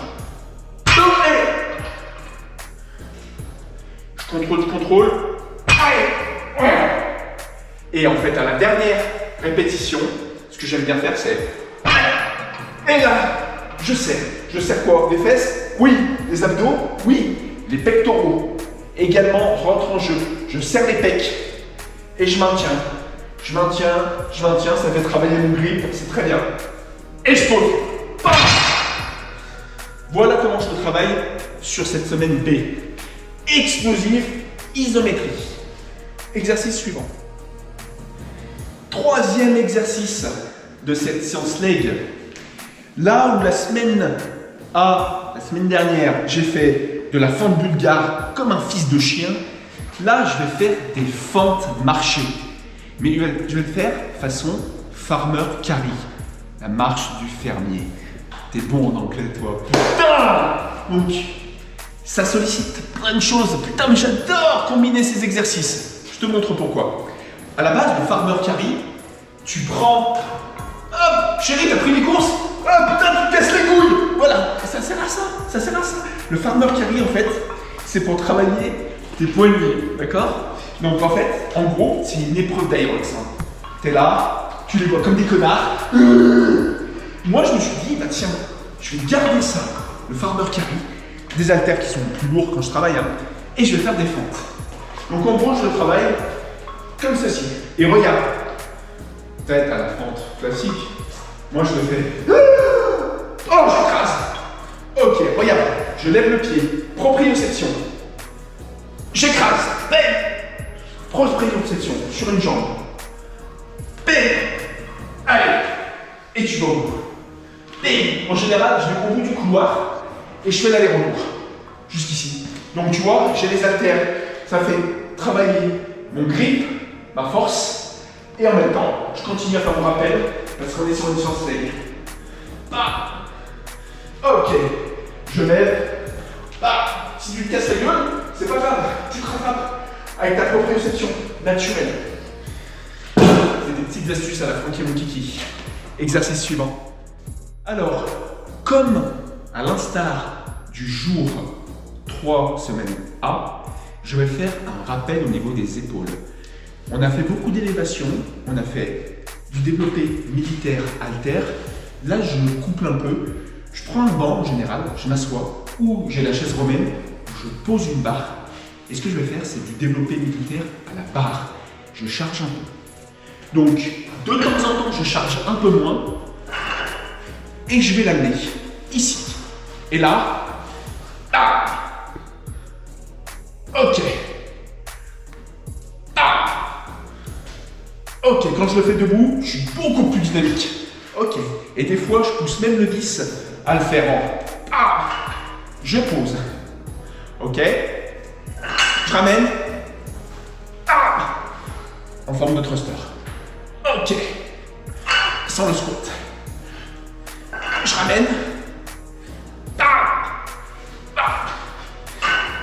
Je contrôle. Et en fait, à la dernière répétition, ce que j'aime bien faire, c'est... Et là, je serre quoi? Les fesses? Oui. Les abdos? Oui. Les pectoraux également rentrent en jeu. Je serre les pecs et je maintiens. Je maintiens, ça fait travailler mon grip, c'est très bien. Et je pose. Bam. Voilà comment je travaille sur cette semaine B. Explosif, isométrie. Exercice suivant. Troisième exercice de cette séance leg. Là où la semaine dernière, j'ai fait de la fente bulgare comme un fils de chien, là, je vais faire des fentes marchées. Mais je vais le faire façon farmer carry, la marche du fermier. T'es bon en anglais, toi. Putain! Donc, ça sollicite plein de choses. Putain, mais j'adore combiner ces exercices. Je te montre pourquoi. À la base, le farmer carry, tu prends... Hop, chérie, t'as pris les courses? Ah putain, tu te casses les couilles! Voilà, ça sert à ça, Le farmer carry, en fait, c'est pour travailler tes poignets, d'accord? Donc, en fait, en gros, c'est une épreuve d'aérox. T'es là, tu les vois comme des connards. Moi, je me suis dit, bah tiens, je vais garder ça, le farmer carry, des haltères qui sont plus lourds quand je travaille, et je vais faire des fentes. Donc, en gros, je le travaille comme ceci. Et regarde, peut-être à la fente classique, moi je le fais. Oh, j'écrase. Ok, regarde, je lève le pied, proprioception. J'écrase. Proprioception sur une jambe. Allez, et tu vas au bout. En général, je vais au bout du couloir et je fais l'aller-retour jusqu'ici. Donc tu vois, j'ai les haltères, ça fait travailler mon grip, ma force, et en même temps, je continue à faire mon rappel parce qu'on est sur une séance leg. Ok, je lève. Si tu te casses la gueule, c'est pas grave, tu te rattrapes avec ta proprioception naturelle. C'est des petites astuces à la Francky mon kiki. Exercice suivant. Alors, comme à l'instar du jour 3 semaine A, je vais faire un rappel au niveau des épaules. On a fait beaucoup d'élévation, on a fait du développé militaire haltère. Là, je me couple un peu. Je prends un banc en général, je m'assois, ou j'ai la chaise romaine, je pose une barre. Et ce que je vais faire, c'est du développé militaire à la barre. Je charge un peu. Donc, de temps en temps, je charge un peu moins. Et je vais l'amener ici. Et là, ok. Ok, quand je le fais debout, je suis beaucoup plus dynamique. Ok. Et des fois, je pousse même le vis à le faire en... Je pose. Ok. Je ramène. En forme de thruster. Ok. Sans le squat. Je ramène.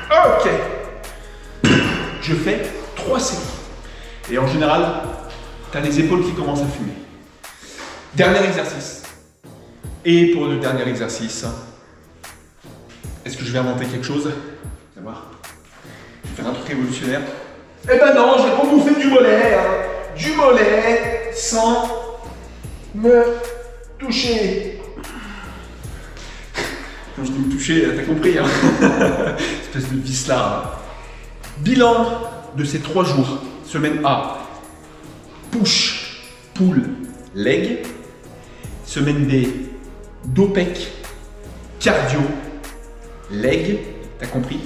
Ok. Je fais 3 séries. Et en général, tu as les épaules qui commencent à fumer. Dernier exercice. Et pour le dernier exercice, est-ce que je vais inventer quelque chose? Vous allez voir. Je vais faire un truc révolutionnaire. Eh ben non, je vais rebouffer du mollet. Du mollet, sans me toucher. Quand je dis me toucher, t'as compris, hein. Espèce de vicelard. Bilan de ces 3 jours. Semaine A, push, pull, leg. Semaine B, dos pec, cardio, leg. T'as compris?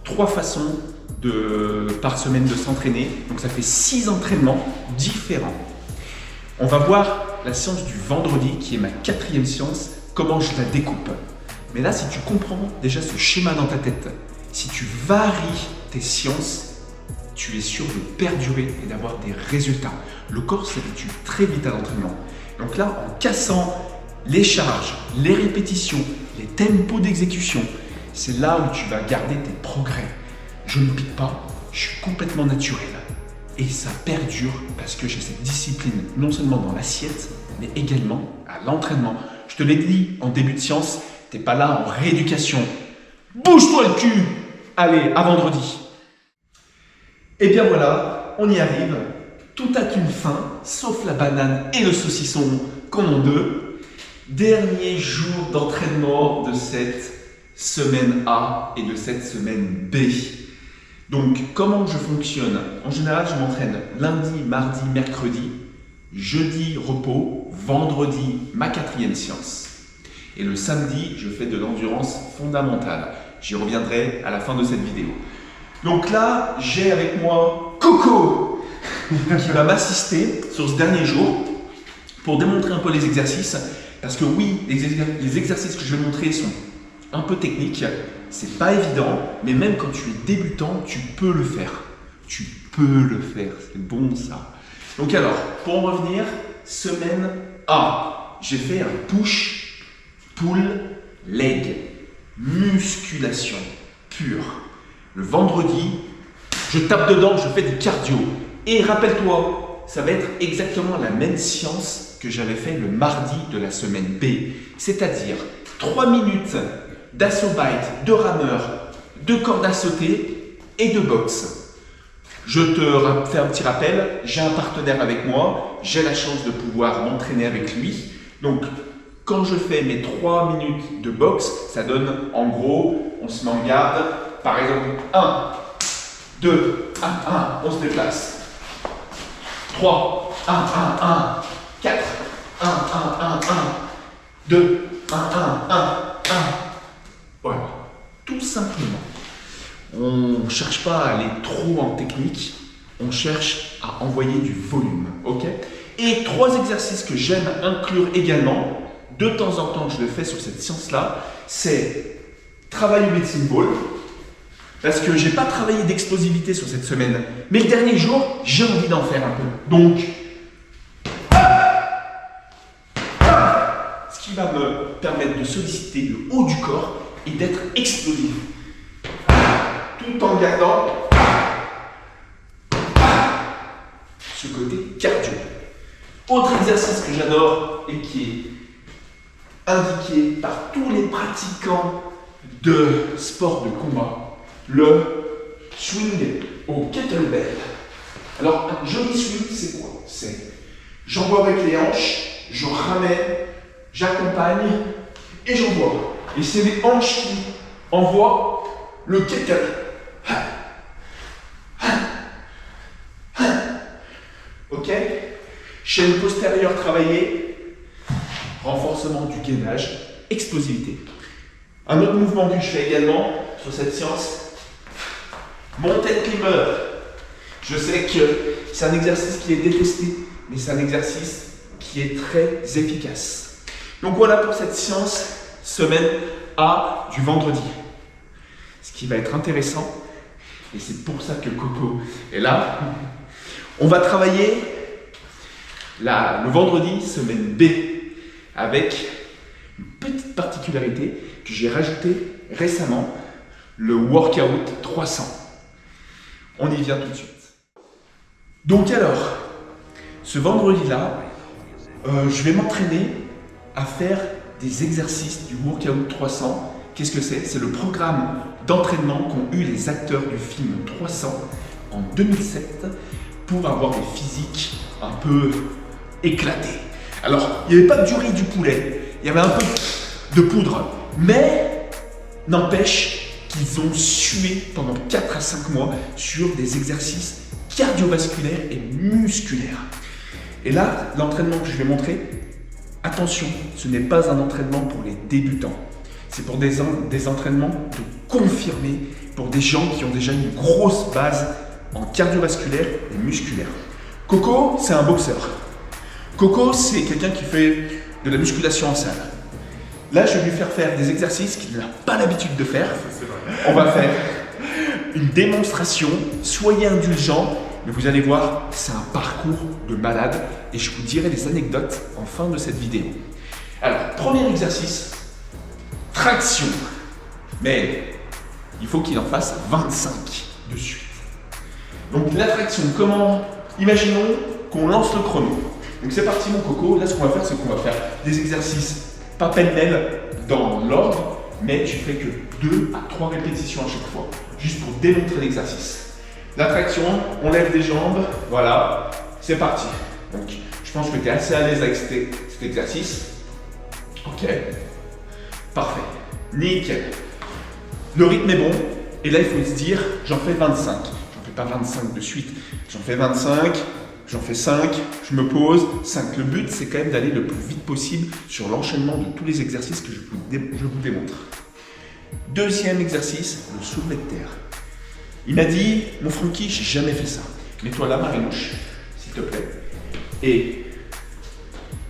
3 façons par semaine de s'entraîner. Donc ça fait 6 entraînements différents. On va voir la séance du vendredi qui est ma 4e séance, comment je la découpe. Mais là, si tu comprends déjà ce schéma dans ta tête, si tu varies tes séances, tu es sûr de perdurer et d'avoir des résultats. Le corps s'habitue très vite à l'entraînement. Donc là, en cassant les charges, les répétitions, les tempos d'exécution, c'est là où tu vas garder tes progrès. Je ne pique pas, je suis complètement naturel. Et ça perdure parce que j'ai cette discipline non seulement dans l'assiette, mais également à l'entraînement. Je te l'ai dit en début de séance, t'es pas là en rééducation. Bouge-toi le cul! Allez, à vendredi. Et bien voilà, on y arrive. Tout a une fin, sauf la banane et le saucisson qu'on en deux. Dernier jour d'entraînement de cette semaine A et de cette semaine B. Donc, comment je fonctionne? En général, je m'entraîne lundi, mardi, mercredi, jeudi, repos, vendredi, ma 4e séance. Et le samedi, je fais de l'endurance fondamentale. J'y reviendrai à la fin de cette vidéo. Donc là, j'ai avec moi Coco qui va m'assister sur ce dernier jour pour démontrer un peu les exercices. Parce que oui, les exercices que je vais montrer sont un peu techniques. C'est pas évident, mais même quand tu es débutant, tu peux le faire. Tu peux le faire, c'est bon ça. Donc alors, pour en revenir, semaine A, j'ai fait un push, pull, leg, musculation pure. Le vendredi, je tape dedans, je fais du cardio. Et rappelle-toi, ça va être exactement la même séance que j'avais fait le mardi de la semaine B. C'est-à-dire 3 minutes d'assaut bite, de rameur, de corde à sauter et de boxe. Je te fais un petit rappel, j'ai un partenaire avec moi, j'ai la chance de pouvoir m'entraîner avec lui. Donc, quand je fais mes 3 minutes de boxe, ça donne en gros, on se met en garde, par exemple 1, 2, 1, 1, on se déplace. 3, 1, 1, 1, 4, 1, 1, 1, 1, 2, 1, 1, 1, 1. Voilà, tout simplement. On ne cherche pas à aller trop en technique, on cherche à envoyer du volume, ok? Et 3 exercices que j'aime inclure également, de temps en temps je le fais sur cette séance-là, c'est travail au medicine ball, parce que j'ai pas travaillé d'explosivité sur cette semaine, mais le dernier jour, j'ai envie d'en faire un peu. Donc, ce qui va me permettre de solliciter le haut du corps et d'être explosif. Tout en gardant ce côté cardio. Autre exercice que j'adore et qui est indiqué par tous les pratiquants de sport de combat, le swing au kettlebell. Alors, un joli swing, c'est quoi? C'est j'envoie avec les hanches, je ramène, j'accompagne et j'envoie. Et c'est les hanches qui envoient le kettlebell. Ok? Chaîne postérieure travaillée, renforcement du gainage, explosivité. Un autre mouvement que je fais également sur cette séance, mountain climber. Je sais que c'est un exercice qui est détesté, mais c'est un exercice qui est très efficace. Donc voilà pour cette séance semaine A du vendredi. Ce qui va être intéressant, et c'est pour ça que Coco est là, on va travailler le vendredi semaine B avec une petite particularité que j'ai rajoutée récemment, le workout 300. On y vient tout de suite. Donc alors, ce vendredi-là, je vais m'entraîner à faire des exercices du workout 300. Qu'est-ce que c'est? C'est le programme d'entraînement qu'ont eu les acteurs du film 300 en 2007 pour avoir des physiques un peu éclaté. Alors, il n'y avait pas du riz, du poulet, il y avait un peu de poudre, mais n'empêche qu'ils ont sué pendant 4 à 5 mois sur des exercices cardiovasculaires et musculaires. Et là, l'entraînement que je vais montrer, attention, ce n'est pas un entraînement pour les débutants. C'est pour des entraînements de confirmés, pour des gens qui ont déjà une grosse base en cardiovasculaire et musculaire. Coco, c'est un boxeur. Coco, c'est quelqu'un qui fait de la musculation en salle. Là, je vais lui faire des exercices qu'il n'a pas l'habitude de faire. On va faire une démonstration. Soyez indulgents, mais vous allez voir, c'est un parcours de malade et je vous dirai des anecdotes en fin de cette vidéo. Alors, premier exercice, traction. Mais il faut qu'il en fasse 25 de suite. Donc, la traction, comment? Imaginons qu'on lance le chrono. Donc, c'est parti, mon coco. Là, ce qu'on va faire, c'est qu'on va faire des exercices pas pêle-mêle dans l'ordre, mais tu fais que 2 à 3 répétitions à chaque fois, juste pour démontrer l'exercice. La traction, on lève les jambes, voilà, c'est parti. Donc, je pense que tu es assez à l'aise avec cet exercice. Ok, parfait, nickel. Le rythme est bon, et là, il faut se dire, j'en fais 25. J'en fais pas 25 de suite, j'en fais 25. J'en fais 5, je me pose, 5. Le but, c'est quand même d'aller le plus vite possible sur l'enchaînement de tous les exercices que je vous démontre. Deuxième exercice, le soulevé de terre. Il m'a dit, mon Francky, j'ai jamais fait ça. Mets-toi là, Marie-Mouche, s'il te plaît. Et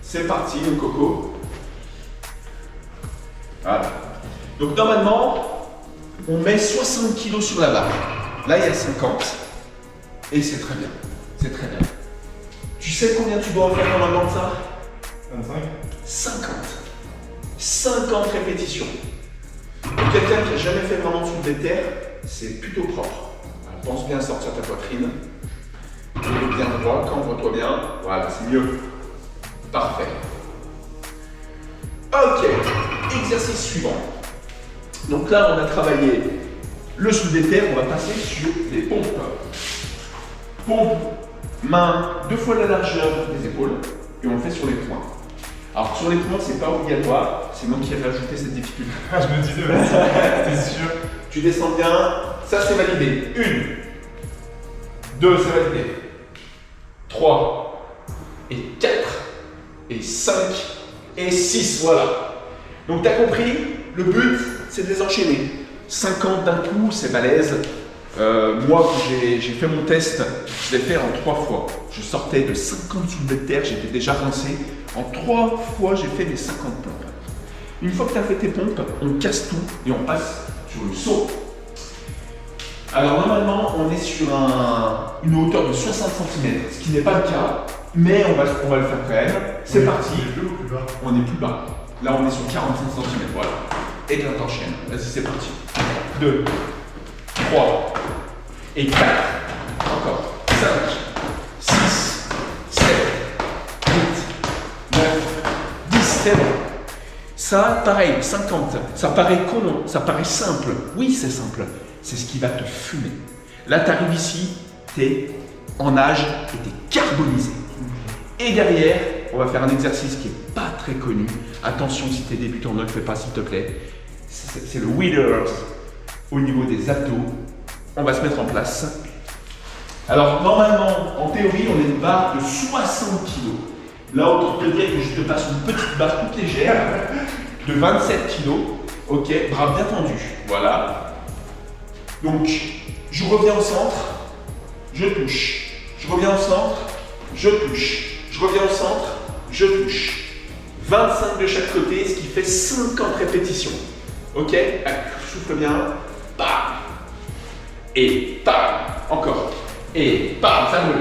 c'est parti, mon coco. Voilà. Donc normalement, on met 60 kg sur la barre. Là, il y a 50. Et c'est très bien. C'est très bien. Tu sais combien tu dois en faire normalement de ça? 25. 50. 50 répétitions. Pour quelqu'un qui n'a jamais fait vraiment de soulevé de terre, c'est plutôt propre. Alors, pense bien à sortir ta poitrine. Bien droit, cambre-toi bien. Voilà, c'est mieux. Parfait. Ok, exercice suivant. Donc là, on a travaillé le soulevé de terre, on va passer sur les pompes. Pompe, main, 2 fois la largeur des épaules, et on le fait sur les poings. Alors sur les poings, c'est pas obligatoire, c'est moi qui ai rajouté cette difficulté. Ah, je me disais, c'est sûr. Tu descends bien, ça c'est validé. 1, 2, c'est validé. 3, et 4, et 5, et 6, voilà. Donc tu as compris, le but, c'est de les enchaîner. 50 d'un coup, c'est balèze. Moi, quand j'ai fait mon test, je l'ai fait en 3 fois. Je sortais de 50 soulevés de terre, j'étais déjà rincé. En 3 fois, j'ai fait mes 50 pompes. Une fois que tu as fait tes pompes, on casse tout et on passe sur le saut. Alors normalement, on est sur une hauteur de 60 cm, ce qui n'est pas le cas, mais on va le faire quand même. C'est parti. On est plus bas. Là, on est sur 45 cm, voilà. Et là, t'enchaînes. Vas-y, c'est parti. 2, 3, et 4, encore, 5, 6, 7, 8, 9, 10, c'est bon. Ça, pareil, 50, ça paraît con, ça paraît simple. Oui, c'est simple, c'est ce qui va te fumer. Là, tu arrives ici, tu es en âge et tu es carbonisé. Et derrière, on va faire un exercice qui n'est pas très connu. Attention, si tu es débutant, ne le fais pas, s'il te plaît. C'est le Wheelers. Au niveau des abdos, on va se mettre en place. Alors normalement, en théorie, on a une barre de 60 kg. Là, autant te dire que je te passe une petite barre toute légère de 27 kg. Ok, bras bien tendus. Voilà. Donc, je reviens au centre, je touche. Je reviens au centre, je touche. Je reviens au centre, je touche. 25 de chaque côté, ce qui fait 50 répétitions. Ok, souffle bien. Bam. Et bam. Encore. Et bam, ça roule.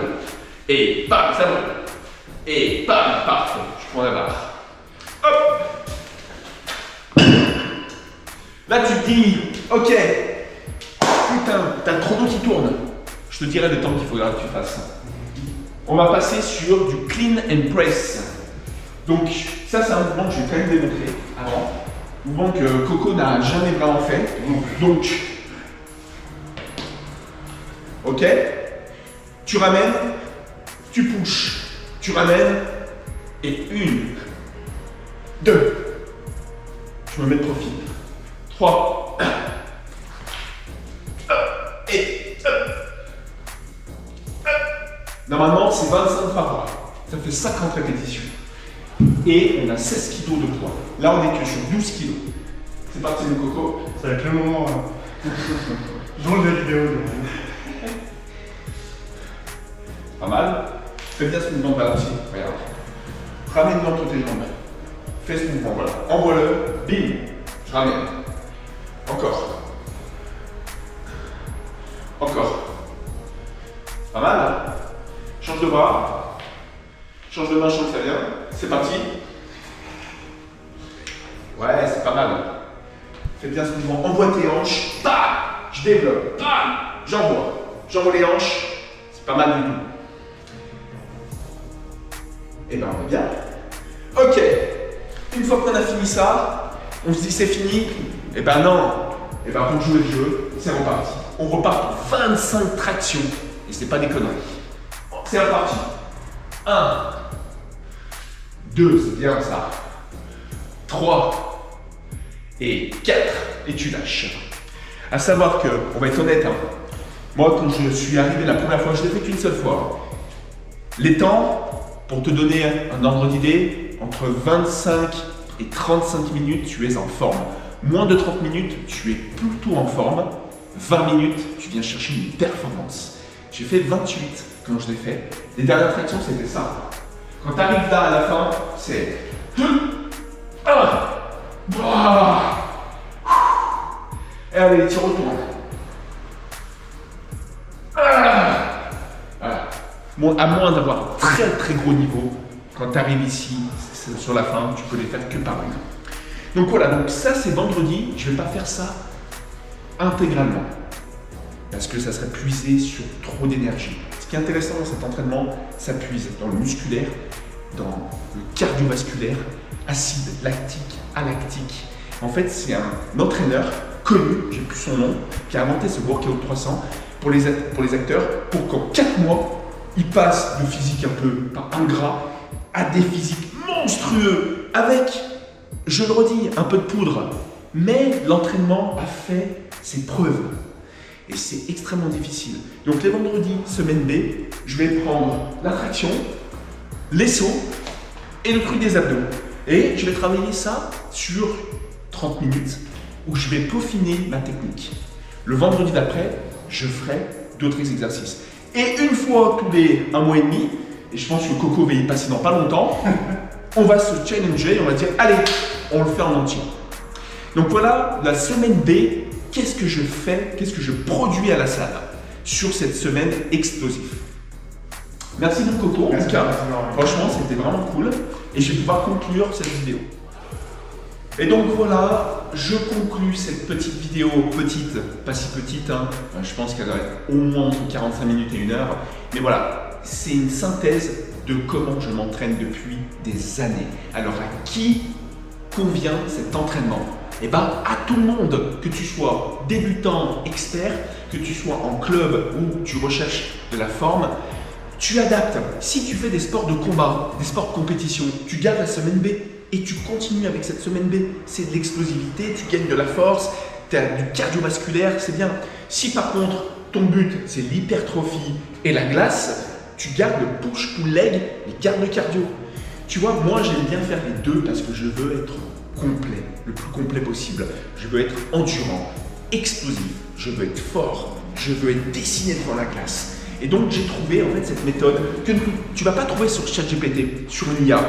Et bam, ça roule. Et bam, parfait. Je prends la barre. Hop. Là, tu te dis, ok, putain, t'as le chrono qui tourne. Je te dirai le temps qu'il faudra que tu fasses. On va passer sur du clean and press. Donc, ça, c'est un mouvement que je vais quand même démontrer avant. Mouvement que Coco n'a jamais vraiment fait. Donc, ok, tu ramènes, tu pushes, Tu ramènes. Et 1, 2. Je me mets de profil. 3. Et. Normalement, c'est 25 par mois. Ça fait 50 répétitions. Et on a 16 kg de poids. Là, on est que sur 12 kg. C'est parti, mon coco. Ça va être le moment. J'enlève la vidéo. Pas mal. Fais bien ce mouvement vers là-dessus. Regarde. Ramène entre tes jambes. Fais ce mouvement, voilà. Envoie-le. Bim. Je ramène. Encore. Encore. Pas mal, hein? Change de bras. Change de main, je sens que ça vient. C'est parti. Ouais, c'est pas mal. Fais bien ce mouvement. Envoie tes hanches. Bam. Je développe. Bam. J'envoie. J'envoie les hanches. C'est pas mal du tout. Et ben on est bien. Ok. Une fois qu'on a fini ça, on se dit c'est fini. Et ben non. Et ben pour jouer le jeu, c'est reparti. On repart pour 25 tractions. Et c'est pas des conneries. C'est reparti. 1. 2, c'est bien ça. 3. Et 4. Et tu lâches. À savoir que, on va être honnête, hein, moi quand je suis arrivé la première fois, je l'ai fait qu'une seule fois. Les temps, pour te donner un ordre d'idée, entre 25 et 35 minutes, tu es en forme. Moins de 30 minutes, tu es plutôt en forme. 20 minutes, tu viens chercher une performance. J'ai fait 28 quand je l'ai fait. Les dernières tractions, c'était ça. Quand tu arrives là à la fin, c'est 2, 1, et allez, tu retournes. Voilà. Bon, à moins d'avoir un très très gros niveau, quand tu arrives ici, sur la fin, tu peux les faire que par une. Donc voilà, donc ça c'est vendredi, je ne vais pas faire ça intégralement. Parce que ça serait puisé sur trop d'énergie. Ce qui est intéressant dans cet entraînement, ça puise dans le musculaire, dans le cardiovasculaire, acide lactique, alactique. En fait, c'est un entraîneur connu, j'ai plus son nom, qui a inventé ce workout 300 pour les acteurs, pour qu'en 4 mois, ils passent de physique un peu pas ingrat à des physiques monstrueux avec, je le redis, un peu de poudre. Mais l'entraînement a fait ses preuves. Et c'est extrêmement difficile. Donc les vendredis, semaine B, je vais prendre la traction, les sauts et le truc des abdos. Et je vais travailler ça sur 30 minutes où je vais peaufiner ma technique. Le vendredi d'après, je ferai d'autres exercices. Et une fois tous les 1 mois et demi, et je pense que Coco va y passer dans pas longtemps, on va se challenger et on va dire allez, on le fait en entier. Donc voilà la semaine B. Qu'est-ce que je fais, qu'est-ce que je produis à la salle sur cette semaine explosive. Merci beaucoup Coco, en tout cas. Franchement, c'était vraiment cool. Et je vais pouvoir conclure cette vidéo. Et donc voilà, je conclus cette petite vidéo, petite, pas si petite, hein. Je pense qu'elle doit être au moins entre 45 minutes et 1 heure. Mais voilà, c'est une synthèse de comment je m'entraîne depuis des années. Alors à qui convient cet entraînement? Eh bien, à tout le monde, que tu sois débutant, expert, que tu sois en club ou tu recherches de la forme, tu adaptes. Si tu fais des sports de combat, des sports de compétition, tu gardes la semaine B et tu continues avec cette semaine B. C'est de l'explosivité, tu gagnes de la force, tu as du cardiovasculaire, c'est bien. Si par contre, ton but, c'est l'hypertrophie et la glace, tu gardes le push-pull-leg et garde le cardio. Tu vois, moi, j'aime bien faire les deux parce que je veux être complet, le plus complet possible. Je veux être endurant, explosif, je veux être fort, je veux être dessiné devant la glace. Et donc j'ai trouvé en fait cette méthode que tu ne vas pas trouver sur ChatGPT, sur une IA.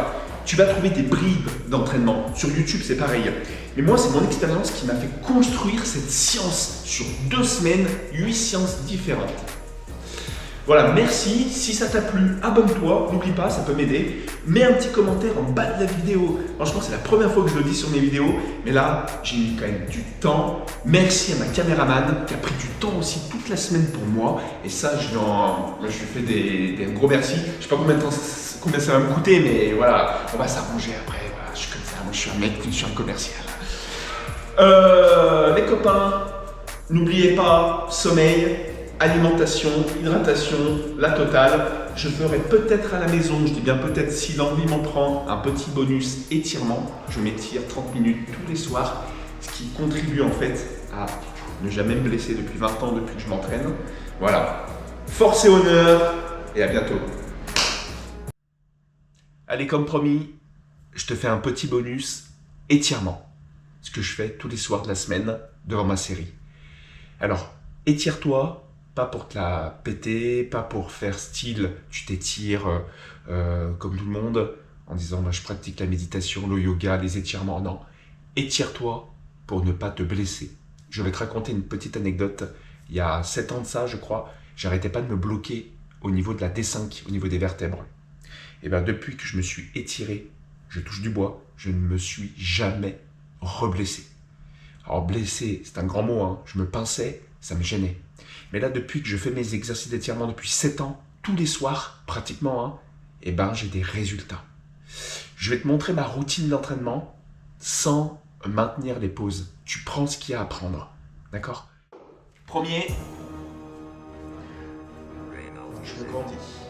Tu vas trouver des bribes d'entraînement. Sur YouTube, c'est pareil. Mais moi, c'est mon expérience qui m'a fait construire cette science sur 2 semaines, 8 sciences différentes. Voilà, merci. Si ça t'a plu, abonne-toi, n'oublie pas, ça peut m'aider. Mets un petit commentaire en bas de la vidéo. Franchement, c'est la première fois que je le dis sur mes vidéos, mais là, j'ai mis quand même du temps. Merci à ma caméraman qui a pris du temps aussi toute la semaine pour moi. Et ça, je lui fais des gros merci. Je sais pas combien ça va me coûter, mais voilà, on va s'arranger après. Voilà, je suis comme ça, moi je suis un mec, je suis un commercial. Les copains, n'oubliez pas, sommeil, alimentation, hydratation, la totale. Je ferai peut-être à la maison, je dis bien peut-être si l'envie m'en prend, un petit bonus étirement. Je m'étire 30 minutes tous les soirs, ce qui contribue en fait à ne jamais me blesser depuis 20 ans, depuis que je m'entraîne. Voilà. Force et honneur, et à bientôt. Allez, comme promis, je te fais un petit bonus étirement. Ce que je fais tous les soirs de la semaine devant ma série. Alors, étire-toi, pas pour te la péter, pas pour faire style, tu t'étires comme tout le monde, en disant bah, je pratique la méditation, le yoga, les étirements. Non, étire-toi pour ne pas te blesser. Je vais te raconter une petite anecdote. Il y a 7 ans de ça, je crois, j'arrêtais pas de me bloquer au niveau de la D5, au niveau des vertèbres. Et bien depuis que je me suis étiré, je touche du bois, je ne me suis jamais reblessé. Alors blessé, c'est un grand mot, hein. Je me pinçais, ça me gênait. Mais là, depuis que je fais mes exercices d'étirement depuis 7 ans, tous les soirs, pratiquement, hein, et ben j'ai des résultats. Je vais te montrer ma routine d'entraînement sans maintenir les pauses. Tu prends ce qu'il y a à prendre, d'accord? Premier, je me grandis.